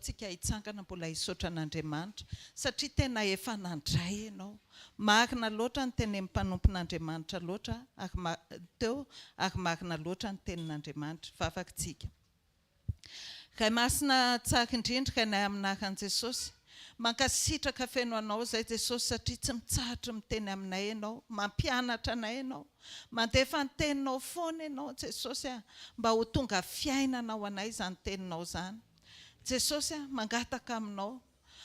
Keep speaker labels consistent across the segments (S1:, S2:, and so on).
S1: Tsika hitsangana mbola hisaotra an'Andriamanitra satria tena efa nandray ianao. Marina loatra ny teny mpanompon'Andriamanitra loatra ary marina loatra ny tenin'Andriamanitra. Vavakantsika. Ray masina tsara indrindra kanay aminaran'i Jesosy. Mankasitraka feno anao izay Jesosy satria tsy mitsahatra miteny aminay ianao, mampianatra anay ianao, mandefa ny teninao foana ianao Jesosy mba ho tonga fiainana ho anay izany teninao izany. Jesosy mangataka aminao.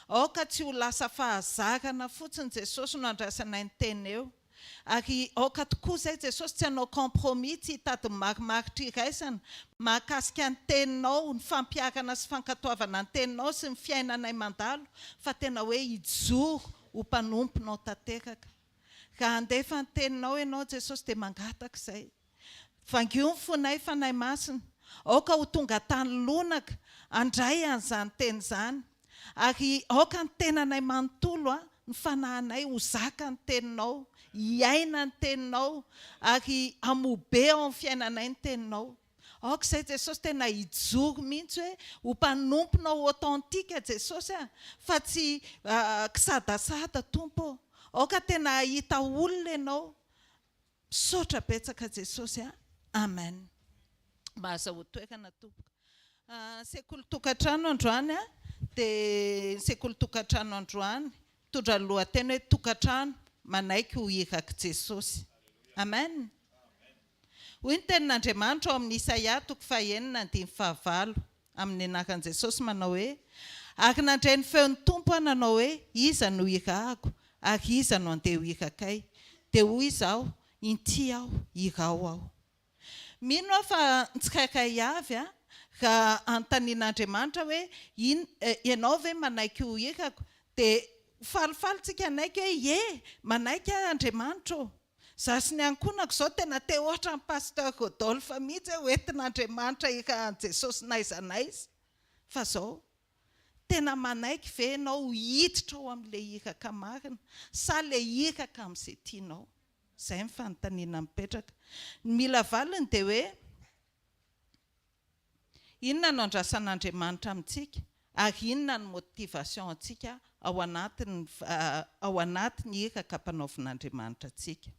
S1: Aoka tsy ho lasa fahazarana fotsiny Jesosy no andrasanay ny teny eo. Ary aoka tokoa izay Jesosy tsy hanao compromis, tsy hitady marimaritra iraisana mahakasika ny teninao, ny fampiarana sy fankatoavana ny teninao sy ny fiainanay mandalo, fa tena hoe hijoro ho mpanomponao tanteraka. Raha andefa ny teninao ianao Jesosy dia mangataka izay. Vangio ny fonay fanahy masina. Aoka ho tonga tany lonaka andray an'izany teny izany. Ary aoka ny tenanay manontolo ny fanahinay ho zaka ny teninao, hiaina ny teninao, ary hamobe ao amin'ny fiainanay ny teninao. Aoka izay Jesosy tena hijoro mihitsy hoe ho mpanomponao authentika Jesosy fa tsy kisadasada tompo. Aoka tena hahita olona ianao. Misaotra betsaka Jesosy. Amen. Mahaza ho toerana tompoka. Sekoly tokantrano androany dia sekoly tokantrano androany mitondra ny lohateny hoe tokantrano manaiky ho iraka Jesosy. Amen. Hoy ny tenin'Andriamanitra ao amin'ny Isaia 9:9 amin'ny anaran'i Jesosy manao hoe ary nandray ny feon'ny tompo nanao hoe iza no irahako ary iza no andeha ho irakay, dia hoy izaho inty aho irao aho. Mino aho fa tsirairay avy raha antanin'Andriamanitra hoe ianao ve manaiky ho irako, dia falifalitsika anaiky hoe manaiky Andriamanitra. Za sy ny ankonako izao tena te ohatra ny pasteur Rodolphe mihitsy hoe entin'Andriamanitra irahan'i Jesosy naiza naiza. Fa izao tena manaiky ve ianao hiditra ao amin'ilay iraka marina sa ilay iraka amin'izay tianao. Izay ny fanontaniana mipetraka. Ny mila valiny dia hoe inona no andrasan'Andriamanitra amintsika ary inona ny motivation antsika ao anatiny iraka mpanaovin'Andriamanitra antsika.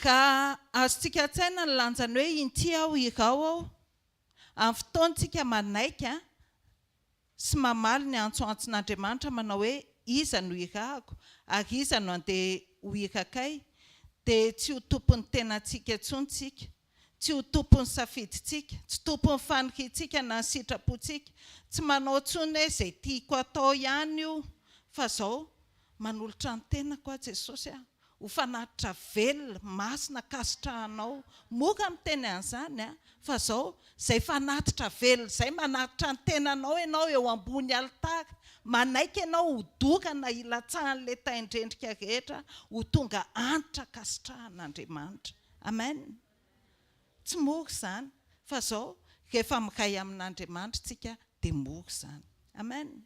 S1: Ka azontsika tsaina ny lanjany hoe inty aho irao aho amin'ny fotoantsika manaiky sy mamaly ny antsoantson'Andriamanitra manao hoe iza no irahako ary iza no andeha ho irakay, dia tsy ho tompon'ny tenantsika intsontsika, tsy ho tompon'ny safidintsika, tsy tompon'ny faniriantsika na ny sitrapontsika, tsy manao intsony hoe izay tiako atao ihany io, fa izao manolotra ny tenako Jesosy ho fanatitra velona masina kasitrahanao. Mora miteny an'izany fa izao izay fanatitra velona izay manatitra ny tenanao ianao eo ambony alitara, manaiky ianao ho dorana ilatsahan'ilay taindrendrika rehetra ho tonga antitra kasitrahan'Andriamanitra. Amen. Tsy mora izany fa izao rehefa miray amin'Andriamanitra tsika dia mora izany. Amen.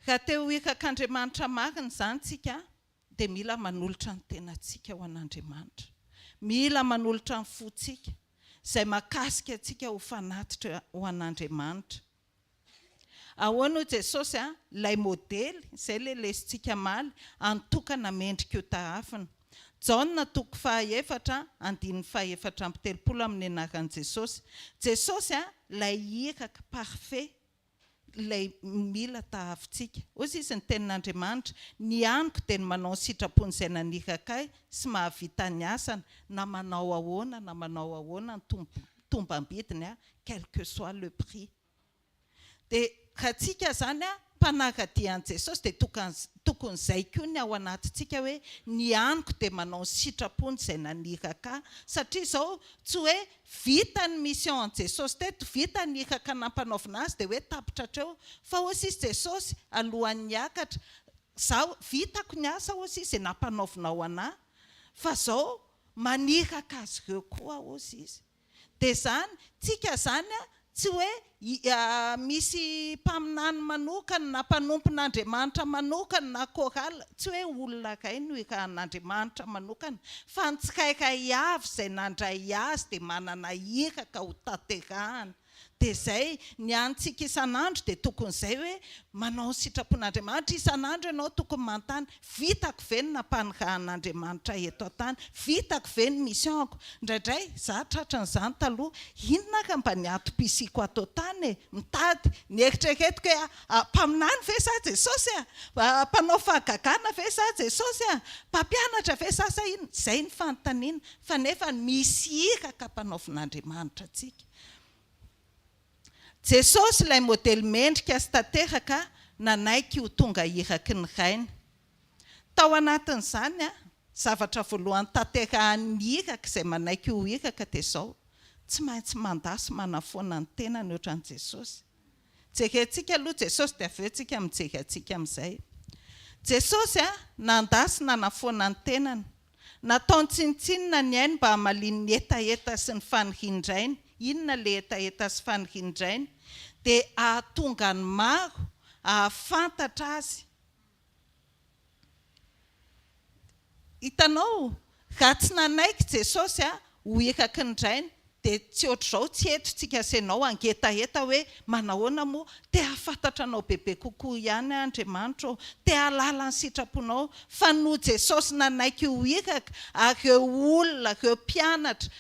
S1: Raha te ho irak'Andriamanitra marina izany tsika dia mila manolotra ny tenantsika ho an'Andriamanitra. Mila manolotra ny fontsika izay mahakasika antsika ho fanatitra ho an'Andriamanitra. Ahoana ho Jesosy ilay modely izay ilay lesintsika maly antokana mendrika ho tarafina. Jaona 2:4-7 amin'ny anaran'i Jesosy. Jesosy ilay iraka parfait, ilay mila tahafintsika. Ozy izy ny tenin'Andriamanitra, ny aniko dia ny manao sitrapony izay naniraka sy mahavita ny asana, na manao ahoana ny tombam-bidiny, quel que soit le prix. Dia raha tsika izany mpanaradian'i Jesosy dia tokony izay koa ny ao anatintsika hoe ny aniko dia manao sitrapony izay naniraka, satria izao tsy hoe vita ny mission an Jesosy teto, vita ny iraka nampanaovina azy dia hoe tapitra hatreo, fa hozy izy Jesosy alohan'ny hiakatra, zaho vitako ny asa hozy izy nampanaovina ao anahy, fa izao maniraka azy ireo koa hozy izy. Dia izany tsika izany tsy hoe misy mpaminany manokana na mpanompon'Andriamanitra manokana na korala tsy hoe olona kay no ikan'Andriamanitra manokana fa ny tsirairay avy izay nandray azy dia manana iraka ho tanterahana. Dia izay ny antsika isan'andro dia tokony izay hoe manao ny sitrapon'Andriamanitra isan'andro ianao tokony manontany vitako ve ny nampanirahan'Andriamanitra eto an-tany, vitako ve ny misionako. Indraindray za tratran'izany taloha inona ka mba ny atom-pisiko ato tany mitady nieritreretiko hoe mpaminany ve za Jesosy mpanao fahagagana ve za Jesosy mpampianatra ve za ina izay ny fanontaniana fa nefa misy iraka mpanaovin'Andriamanitra antsika. Jesosy ilay modely mendrika sy tanteraka nanaiky ho tonga iraky ny rainy. Tao anatin'izany zavatra voalohany tanterahany iraka izay manaiky ho iraka dia izao, tsy maintsy mandasy manafoana ny tenany ohatran'i Jesosy. Jerentsika aloha Jesosy dia avy eo tsika mijery antsika amin'izay. Jesosy nandasy nanafoana ny tenany, nataony tsinitsinina ny ainy mba hamaliny ny etaeta sy ny fanihindrainy. Inona le etaeta sy fanihindrainy? Dia ahatonga ny maro ahafantatra azy. Hitanao, raha tsy nanaiky Jesosy ho iraky ny rainy dia tsy ohatr'izao tsy etontsika senao angetaeta hoe manahoana moa te hafantatra anao bebe kokoa ihany Andriamanitra, te halala ny sitraponao. Fa no Jesosy nanaiky ho iraka ary ireo olona, ireo mpianatra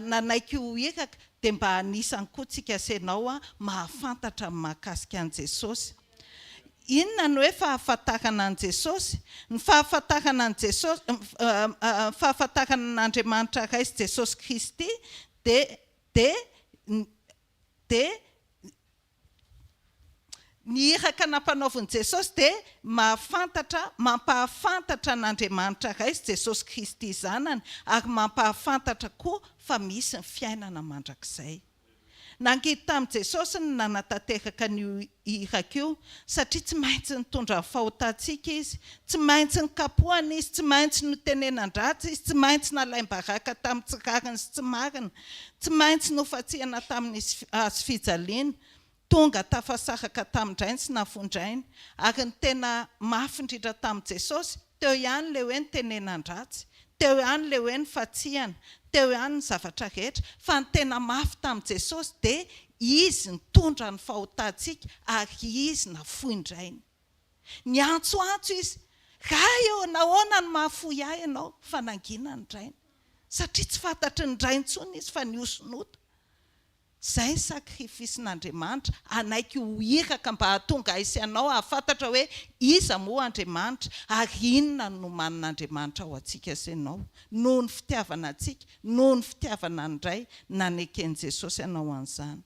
S1: nanaiky ho iraka dia mba anisany koa tsika senao mahafantatra mahakasika an' Jesosy. Inona no hoe fahafantarana an' Jesosy? Ny fahafantarana an' Jesosy, fahafantarana an'Andriamanitra ray sy Jesosy Kristy dia ny iraka nampanaovin' Jesosy dia mampahafantatra an'Andriamanitra ray sy Jesosy Kristy zanany ary mampahafantatra koa fa misy ny fiainana mandrakizay. Nangidy tamin'i Jesosy ny nanatanteraka ny iraka io satria tsy maintsy nitondra ny fahotantsika izy, tsy maintsy nikapohana izy, tsy maintsy notenenan-dratsy izy, tsy maintsy nalaim-baraka tamin'ny tsirariny sy tsy marina, tsy maintsy nofatsihana tamin'ny azo fijaliana, tonga tafasaraka tamin'indrainy sy nafondrainy. Ary ny tena mafy indrindra tamin'i Jesosy teo ihany le hoe nitenenan-dratsy, teo ihany le hoe nifatsihana, teo ihany ny zavatra rehetra, fa ny tena mafy tamin'i Jesosy dia izy nitondra ny fahotantsika ary izy nafoy indrainy. Ny antsoantso izy, raha eo nahoana ny mahafoy ahy ianao fa nangina ny drainy, satria tsy fantatry ny drainy intsony izy fa ny osonota. Izay ny sakrifisin'Andriamanitra anaiky ho iraka mba hahatonga isy ianao ahafantatra hoe iza moa Andriamanitra ary inona no nomanin'Andriamanitra ao antsika sy ianao, noho ny fitiavana antsika, noho ny fitiavana ny iray nanaiken'i Jesosy ianao an'izany.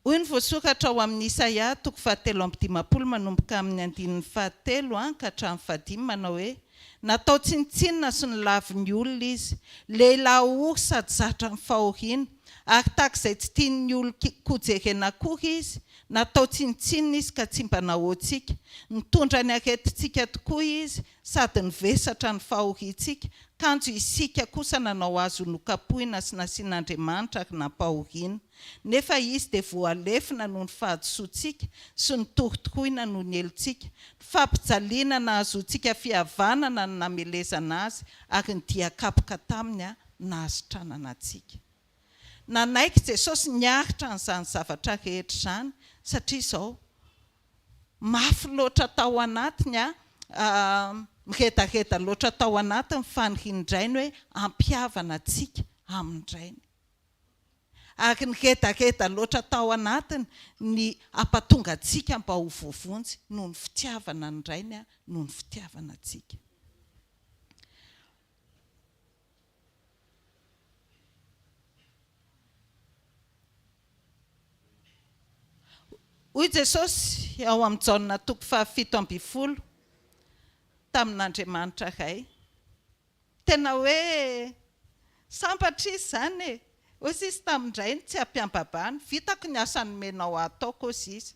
S1: Hoy ny voasoratra ao amin'ny Isaia 7:15 manomboka amin'ny 7 ka hatramin'ny 15 manao hoe: natao tsinitsinina sy ny laviny olona izy, lehilahy ory sady zatra ny fahoriana, ary tahaka izay tsy tian'ny olona jerena akory izy, natao tsinitsinina izy ka tsy mba nahoantsika, nitondra ny aretintsika tokoa izy sady nivesatra ny fahoriantsika, kanjo isika kosa nanao azy ho nokapohina sy nasian'Andriamanitra ary nampahoriana. Nefa izy dia voalefina noho ny fahadisoantsika sy ny torotoroina noho ny helontsika, fampijaliana nahazoantsika fihavanana no namelezana azy ary ny diakapoka taminy nahazotranana antsika. Nanaiky Jesosy niaritra an'izany zavatra rehetra izany satria izao mafy loatra tao anatiny miredareda loatra tao anatiny fanihindrainy hoe ampihavana antsika amin'indrainy. Ary ny redareda loatra tao anatiny ny ampatonga antsika mba ho vovonjy noho ny fitiavana ny rainy noho ny fitiavana antsika. Hoy Jesosy ao amin'ny Jaona 7:20 tamin'Andriamanitra ray, tena hoe sambatra izy izany e. Ozy izy tamin'indray tsy ampiambabany, vitako ny asa nomenao ataoko ozy izy.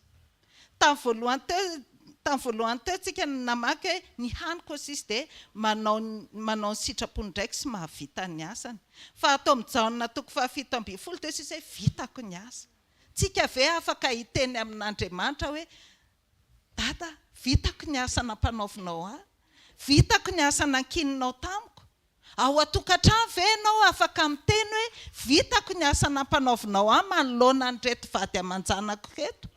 S1: Tamin'ny voalohany teo tamin'ny voalohany teo tsika namaky hoe ny haniko sisy dia manao ny sitrapony ndraiky sy mahavita ny asany fa atao mijaona toko 7:12 teo sisy hoe vitako ny asa tsika ve afaka hiteny amin'Andriamanitra hoe dada vitako ny asa nampanaovinao ahy vitako ny asa nankininao tamiko ao atokantrano ve ianao afaka miteny hoe vitako ny asa nampanaovinao ahy manoloana ny reto vady aman-janako reto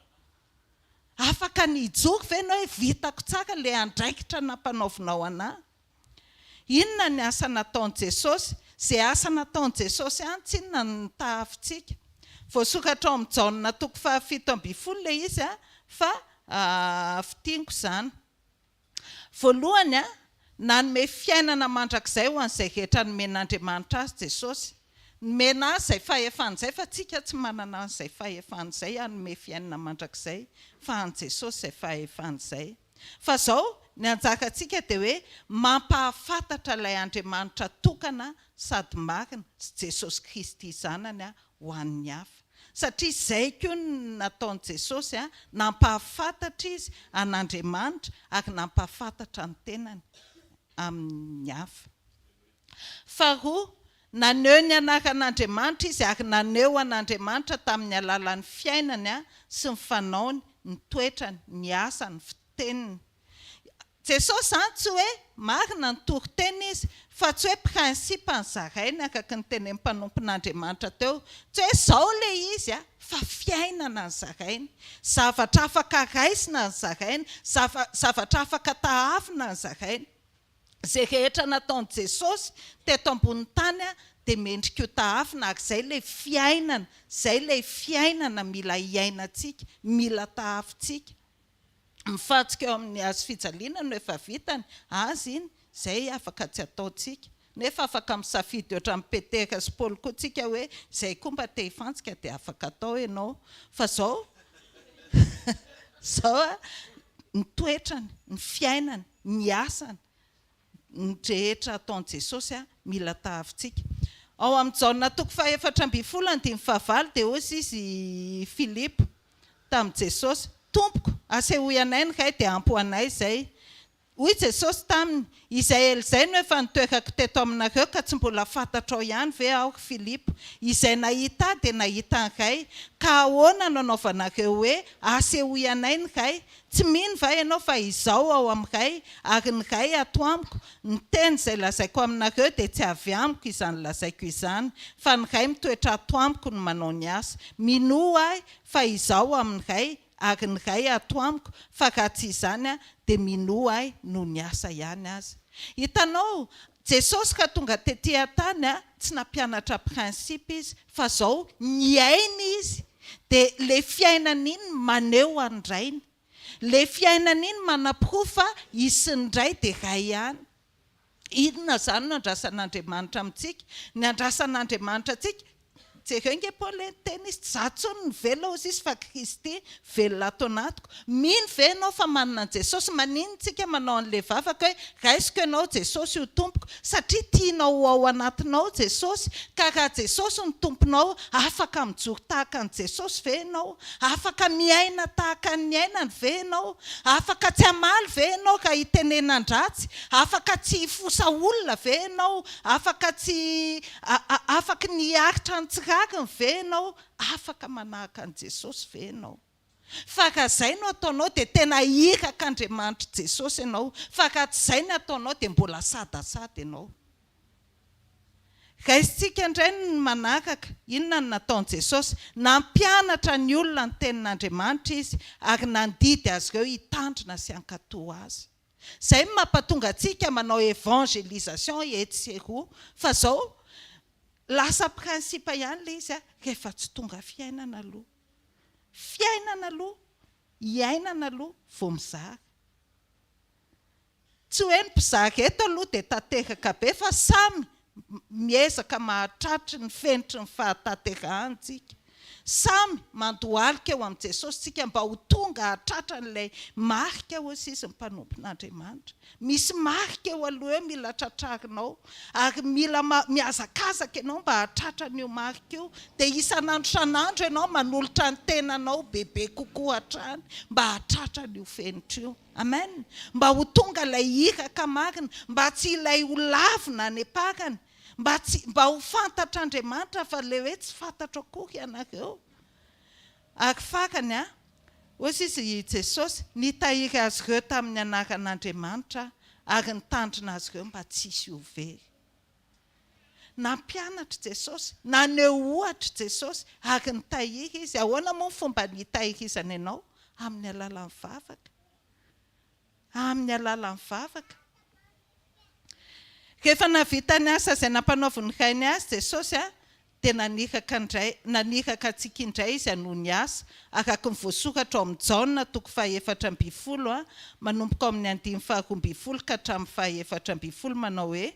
S1: afaka ny ijoky ve ianao hoe vitako tsaka le andraikitra nampanaovinao anahy inona ny asa nataon'i Jesosy izay asa nataon'i Jesosy ihany tsy inona ny tahafintsika voasokatra ao amin'ny Jaona toko 7:12 le izy fa fitianiko izany voalohany nanome fiainana mandrakizay ho an'izay rehetra nomen'Andriamanitra azy Jesosy nomena azy izay fahefana izay fa tsika tsy manana an'izay fahefana izay hanome fiainana mandrakizay fa an'i Jesosy izay fahefana izay fa izao ny anjakantsika dia hoe mampahafantatra ilay Andriamanitra tokana sady marina sy Jesosy Kristy zanany ho an'ny hafa satria izay koa nataon'i Jesosy nampahafantatra izy an'Andriamanitra ary nampahafantatra ny tenany amin'ny hafa faharoa naneho ny anaran'Andriamanitra izy ary naneho an'Andriamanitra tamin'ny alalan'ny fiainany sy ny fanaony ny toetrany ny asany fiteniny Jesosy tsy hoe marina ny toriteny izy fa tsy hoe prinsipa ny zarainy akaka ny teny mpanompon'Andriamanitra teo tsy hoe izao le izy fa fiainana ny zarainy zavatra afaka raisina ny zarainy zavatra afaka tahavina ny zarainy izay rehetra nataon'i Jesosy teto ambony tany dia mendrika ho tahavina ary izay le fiainana mila hiainantsika mila tahavintsika mifantsika eo amin'ny azo fijaliana no efa vitany azy iny izay afaka tsy ataontsika nefa afaka misafidy ohatra amin'ny Petera sy Paoly koa tsika hoe izay koa mba te hifantsika dia afaka atao ianao fa izao ny toetrany ny fiainany ny asany ny rehetra ataon'i Jesosy mila tahavintsika ao amin'ny Jaona toko 4:15 dia hozy izy Filipo tamin'i Jesosy tompoko asehoy anay ny ray dia ampy anay izay hoy Jesosy taminy izay elizay no efa nitoerako teto aminareo ka tsy mbola fantatrao ihany ve aho Filipo izay nahita dia nahita ny ray ka ahoana nanaovanareo hoe asehoy anay ny ray tsy mino va ianao fa izao ao amin'ny ray ary ny ray ato amiko ny teny izay lazaiko aminareo dia tsy avy amiko izany lazaiko izany fa ny ray mitoetra ato amiko no manao ny asa minoa ahy fa izao amin'ny ray ary ny ray ato amiko fa raha tsy izany dia minoa ahy no ny asa ihany azy hitanao Jesosy ka tonga tetỳ tany tsy nampianatra prinsipa izy fa izao niainy izy dia le fiainana iny maneho andrainy le fiainana iny manaprofa isy ny ray dia ray ihany inona izany no andrasan'Andriamanitra amintsika ny andrasan'Andriamanitra antsika jereo nge Paoly teny izy zatsony ny vela ozy izy fa Kristy velona ato anatiko mino ve ianao fa manana an Jesosy maninontsika manao an'le vavaka hoe raisiko ianao Jesosy ho tompoko satria tianao ao anatinao Jesosy ka raha Jesosy ny tomponao afaka mijoro tahaka an Jesosy ve ianao afaka miaina tahaka ny ainany ve ianao afaka tsy hamaly ve ianao raha hitenenan-dratsy afaka tsy hifosa olona ve ianao afaka ny aritra ny tsirariny ve ianao afaka manahaka an Jesosy ve ianao fa raha izay no ataonao dia tena hiraka Andriamanitra Jesosy ianao fa raha tsy izay no ataonao dia mbola sadasady ianao raisitsika indray ny manaraka inona no nataon'i Jesosy nampianatra ny olona ny tenin'Andriamanitra izy ary nandidy azy ireo hitandrina sy hankatoa azy izay mampatonga antsika manao évangélisation etsy sy eroa fa izao lasa prinsipa ihany le izy rehefa tsy tonga fiainana aloha hiainana aloha vao mizara tsy hoe ny mpizara eto aloha dia tanteraka be fa samy miezaka mahatratry ny fenitry ny fahatanterahana tsika samy mandohalika eo amin'i Jesosy tsika mba ho tonga hatratra n'ilay marika eo sisy ny mpanompon'Andriamanitra. Misy marika eo aloha eo mila tratrarinao ary mila miazakazaka ianao mba hatratra n'io marika io, dia isan'andro san'andro ianao manolotra ny tenanao bebe kokoa hatrany mba hatratra n'io fenitra io. Amen. Mba ho tonga ilay hiraka marina, mba tsy ilay ho lavina any am-pakany, mba ho fantatra Andriamanitra fa ilay hoe tsy fantatra akory ianareo. Ary fakany hoy izy Jesosy nitahiry azy ireo tamin'ny anaran'Andriamanitra ary nitandrina azy ireo mba tsisy ho very. Nampianatra Jesosy, naneho ohatra Jesosy ary nitahiry izy. Ahoana moa ny fomba nitahirizana ianao? Amin'ny alalan'ny vavaka. Amin'ny alalan'ny vavaka. Rehefa navita ny asa izay nampanaoviny hainy azy Jesosy dia naniraka antsika indray izy hanohy ny asa araka ny voasoratra ao amin'ny Jaona 4:20 manomboka ao amin'ny 5:12 ka hatramin'ny 4:20 manao hoe: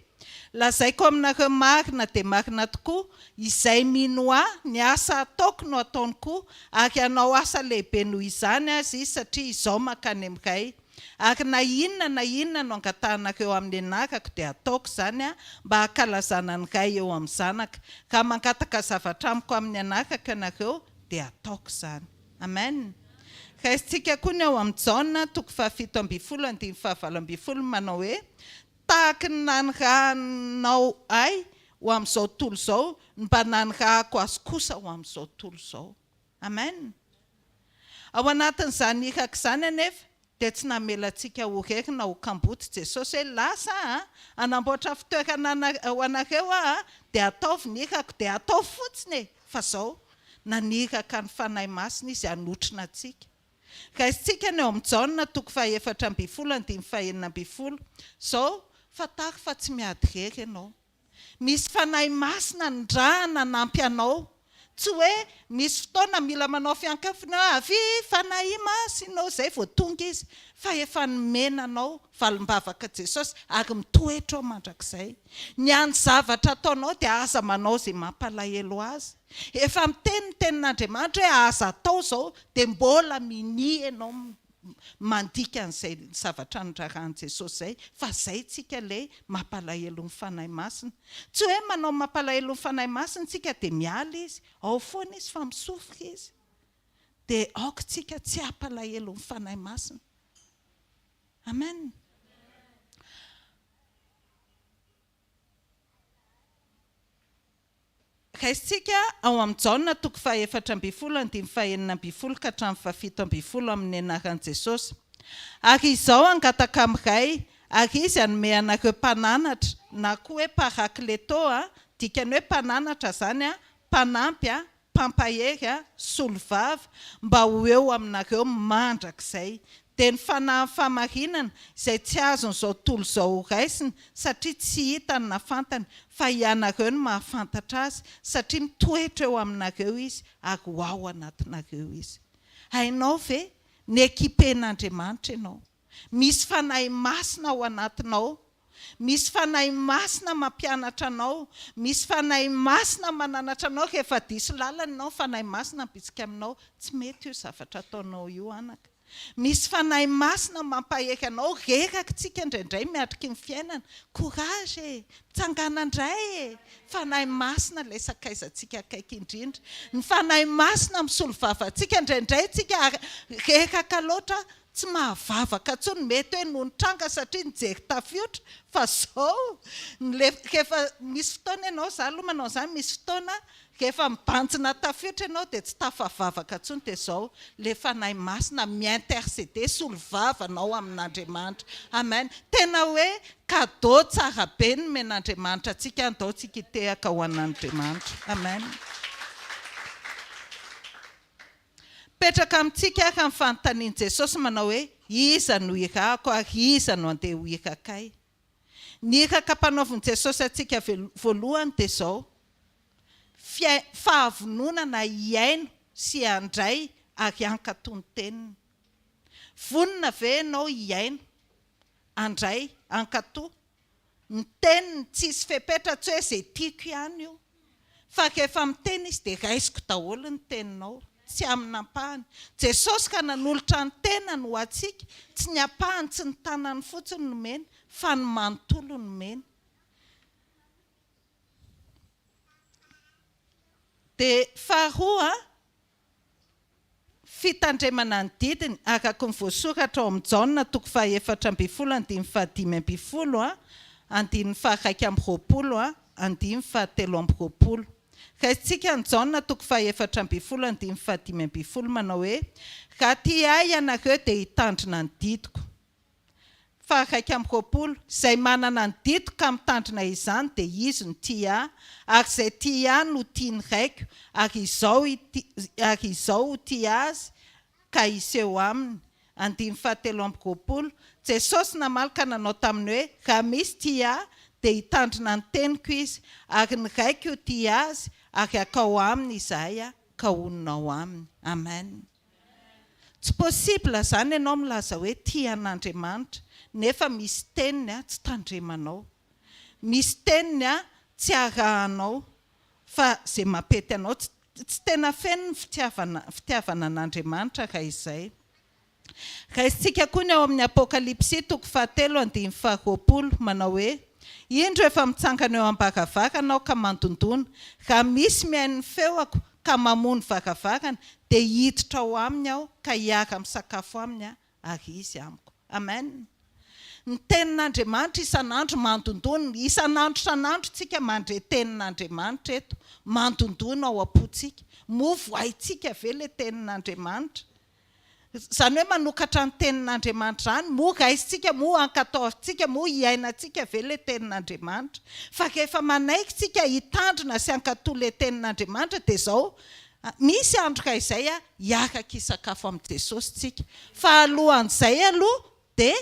S1: lazaiko aminareo marina dia marina tokoa izay mino ahy ny asa ataoko no ataony koa, ary hanao asa lehibe noho izany azy satria izaho mankany amin'iray. Ary na inona no angatahanareo amin'ny anarako dia ataoko izany mba hankalazana ny Ray eo amin'ny Zanaka. Ka mangataka zavatra amiko amin'ny anarako ianareo dia ataoko izany. Amen. Raisitsika koa ny ao amin'ny Jaona 7:12 manao hoe: tahaka ny nanirahanao ahy ho amin'izao tontolo izao, mba nanirahako azy kosa ho amin'izao tontolo izao. Amen. Ao anatin'izany hiraka izany anefa dia tsy namelantsika ho rery na ho kamboty Jesosy hoe lasa anamboatra fitoerana ho anareo dia ataovy ny hirako dia atao fotsiny fa izao naniraka ny fanahy masina izy hanotrina antsika. Raisitsika ny ao amin'ny Jaona 4:12 izao: fatary fa tsy miady rery ianao. Misy fanahy masina ndrahana nampy anao. Tsy hoe misy fotoana mila manao fiankafina avy fanahy masina izay vao tonga izy, fa efa nomenanao valim-bavaka Jesosy ary mitoetra ao mandrakizay. Ny any zavatra ataonao dia aza manao izay mampalahelo azy. Efa miteny ny tenin'Andriamanitra hoe aza atao izao dia mbola mini ianao mandika an'izay zavatra nirarahan'i Jesosy izay, fa izay tsika ilay mampalahelo ny fanahy masina. Tsy hoe manao mampalahelo ny fanahy masina tsika dia miala izy, ao foana izy fa misofika izy. Dia aoka tsika tsy hampalahelo ny fanahy masina. Amen. Raisitsika ao amin'ny Jaona 4:12 ka hatramin'ny 17 amin'ny anaran'i Jesosy: ary izaho angataka amin'iray, ary izy hanome anareo mpananatra na koa hoe parakleto, dikany hoe mpananatra izany mpanampy, mpampahery, solovava, mba ho eo aminareo mandrakizay. Dia ny fanahy famarinana izay tsy azon'izao tontolo izao raisina satria tsy hitany na fantany, fa ianareo no mahafantatra azy satria mitoetra eo aminareo izy ary ho ao anatinareo izy. Hainao ve ny ekipen'Andriamanitra ianao? Misy fanahy masina ao anatinao, misy fanahy masina mampianatra anao, misy fanahy masina mananatra anao. Rehefa diso lalana ianao fanahy masina mbitsika aminao, tsy mety io zavatra ataonao io anaka. Misy fanahy masina mampahery anao. Reraka tsika indraindray miatriky ny fiainana. Courage, tsangana indray. Fanahy masina ilay sakaizantsika akaiky indrindra. Ny fanahy masina misolo vavantsika indraindray tsika reraka loatra tsy mahavavaka intsony, mety hoe noho nitranga satria nijery tafiotra, fa izao rehefa misy fotoana ianao, za aloha manao izany, misy fotoana rehefa mibanjina tafiotra ianao dia tsy tafavavaka intsony, dia izao ilay fanahy masina mi-interceder solo vavanao amin'Andriamanitra. Amen. Tena hoe cadeau tsara be no men'Andriamanitra antsika, andao tsika hitehaka ho an'Andriamanitra. Amen. Petraka amintsika ka ny fanontanian'i Jesosy manao hoe iza no irako ary iza no andeha ho irakay. Ny iraka mpanaovin'i Jesosy antsika voalohany dia izao: fahavononana hiaino sy handray ary hankatoy ny teniny. Vonona ve ianao hiaino, handray, hankatoy ny teniny, tsisy fepetra, tsy hoe izay tiako ihany io, fa rehefa miteny izy dia raisiko daholo ny teninao tsy amin'ny ampahany. Jesosy ka nanolotra ny tenany ho antsika, tsy ny ampahany tsy ny tanany fotsiny no mena fa ny manontolo no mena. Dia faharoa, fitandremana ny didiny araka ny voasoratra ao amin'ny Jaona 4:4-5-5, andininy faha 1:20, andininy faha 3:20. Ka isika ny Jaona 4:4-5 manao hoe: raha tia ahy ianareo dia hitandrina ny didiko. Faha 1:20, izay manana ny didiko ka mitandrina izany dia izy no tia ahy, ary izay tia ahy no tia ny raiko, ary izao tia azy ka iseho aminy. Andininy faha 3:20, Jesosy namaly ka nanao taminy hoe: raha misy tia ahy dia hitandrina ny teniko izy, ary ny raiko ho tia azy, ary akao aminy izahay ka hononao aminy. Amen. Tsy possible zany ianao milaza hoe tia an'Andriamanitra nefa misy teniny tsy tandremanao, misy teniny tsy arahanao, fa izay mampety anao tsy tena feno ny fitiavana an'Andriamanitra raha izay. Raha isika koa ny ao amin'ny Apokalipsy 7:20 manao hoe: indro efa mitsangana eo am-baravarana aho ka mandondona, raha misy mihaino ny feoko ka mamono varavarana dia hiditra ao aminy aho ka hiara misakafo aminy ary izy amiko. Amen. Ny tenin'Andriamanitra isan'andro mandondona, isan'andro tsika mandre tenin'Andriamanitra eto, mandondona ao am-pontsika, moa voahintsika ve ilay tenin'Andriamanitra? Izany hoe manokatra ny tenin'Andriamanitra zany, moa raisitsika, moa ankataontsika, moa hiainantsika ve ilay tenin'Andriamanitra? Fa rehefa manaiky tsika hitandrina sy ankatoa ilay tenin'Andriamanitra dia izao, misy andro ka izay hiaraka hisakafo amin'ny Jesosy tsika, fa alohan'izay aloha dia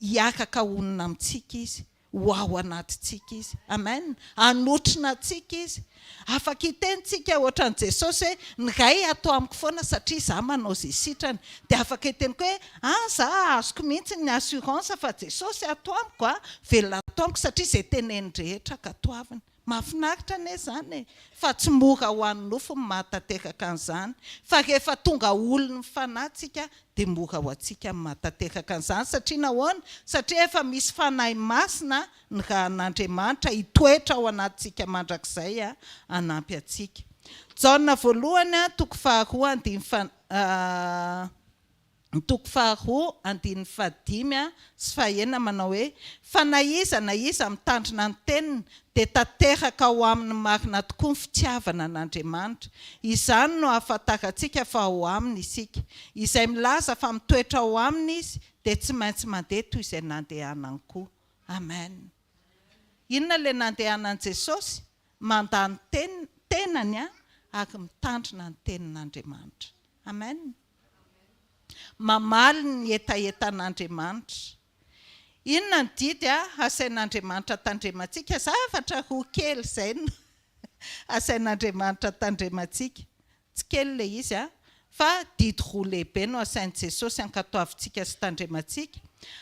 S1: hiaraka honina amintsika izy, ho ao anatintsika izy. Amen. Hanotrina antsika izy. Afaka hitentsika ohatran'i Jesosy hoe: ny ray atao amiko foana satria izaho manao izay sitrany. Dia afaka hiteniko hoe: izaho azoko mihitsy ny assurance fa Jesosy atao amiko, velona atao amiko satria izay teneny rehetra ka toaviny. Mahafinaritra anie zany, fa tsy mora ho an'ny nofo ny mahatateraka an'izany, fa rehefa tonga olony fanahy dia mora ho antsika ny mahatateraka an'izany. Satria nahoana? Satria efa misy fanahy masina ny raha an'Andriamanitra hitoetra ao anatintsika mandrakizay hanampy antsika. Jaona 1:2-5 manao hoe: fa na iza mitandrina ny teniny dia tanteraka ao amin'ny marina tokoa ny fitiavana an'Andriamanitra. Izany no ahafantarantsika fa ao aminy isika. Izay milaza fa mitoetra ao aminy izy dia tsy maintsy mandeha toy izay nandehanany koa. Amen. Inona ilay nandehanan'i Jesosy? Mandany tenany ary mitandrina ny tenin'Andriamanitra. Amen. Mamaly ny etaetan'Andriamanitra. Inona ny didy asain'Andriamanitra tandremantsika? Zavatra roa kely izay no asain'Andriamanitra tandremantsika. Tsy kely ilay izy fa didy roa lehibe no asain'i Jesosy ankatoavintsika sy tandremantsika.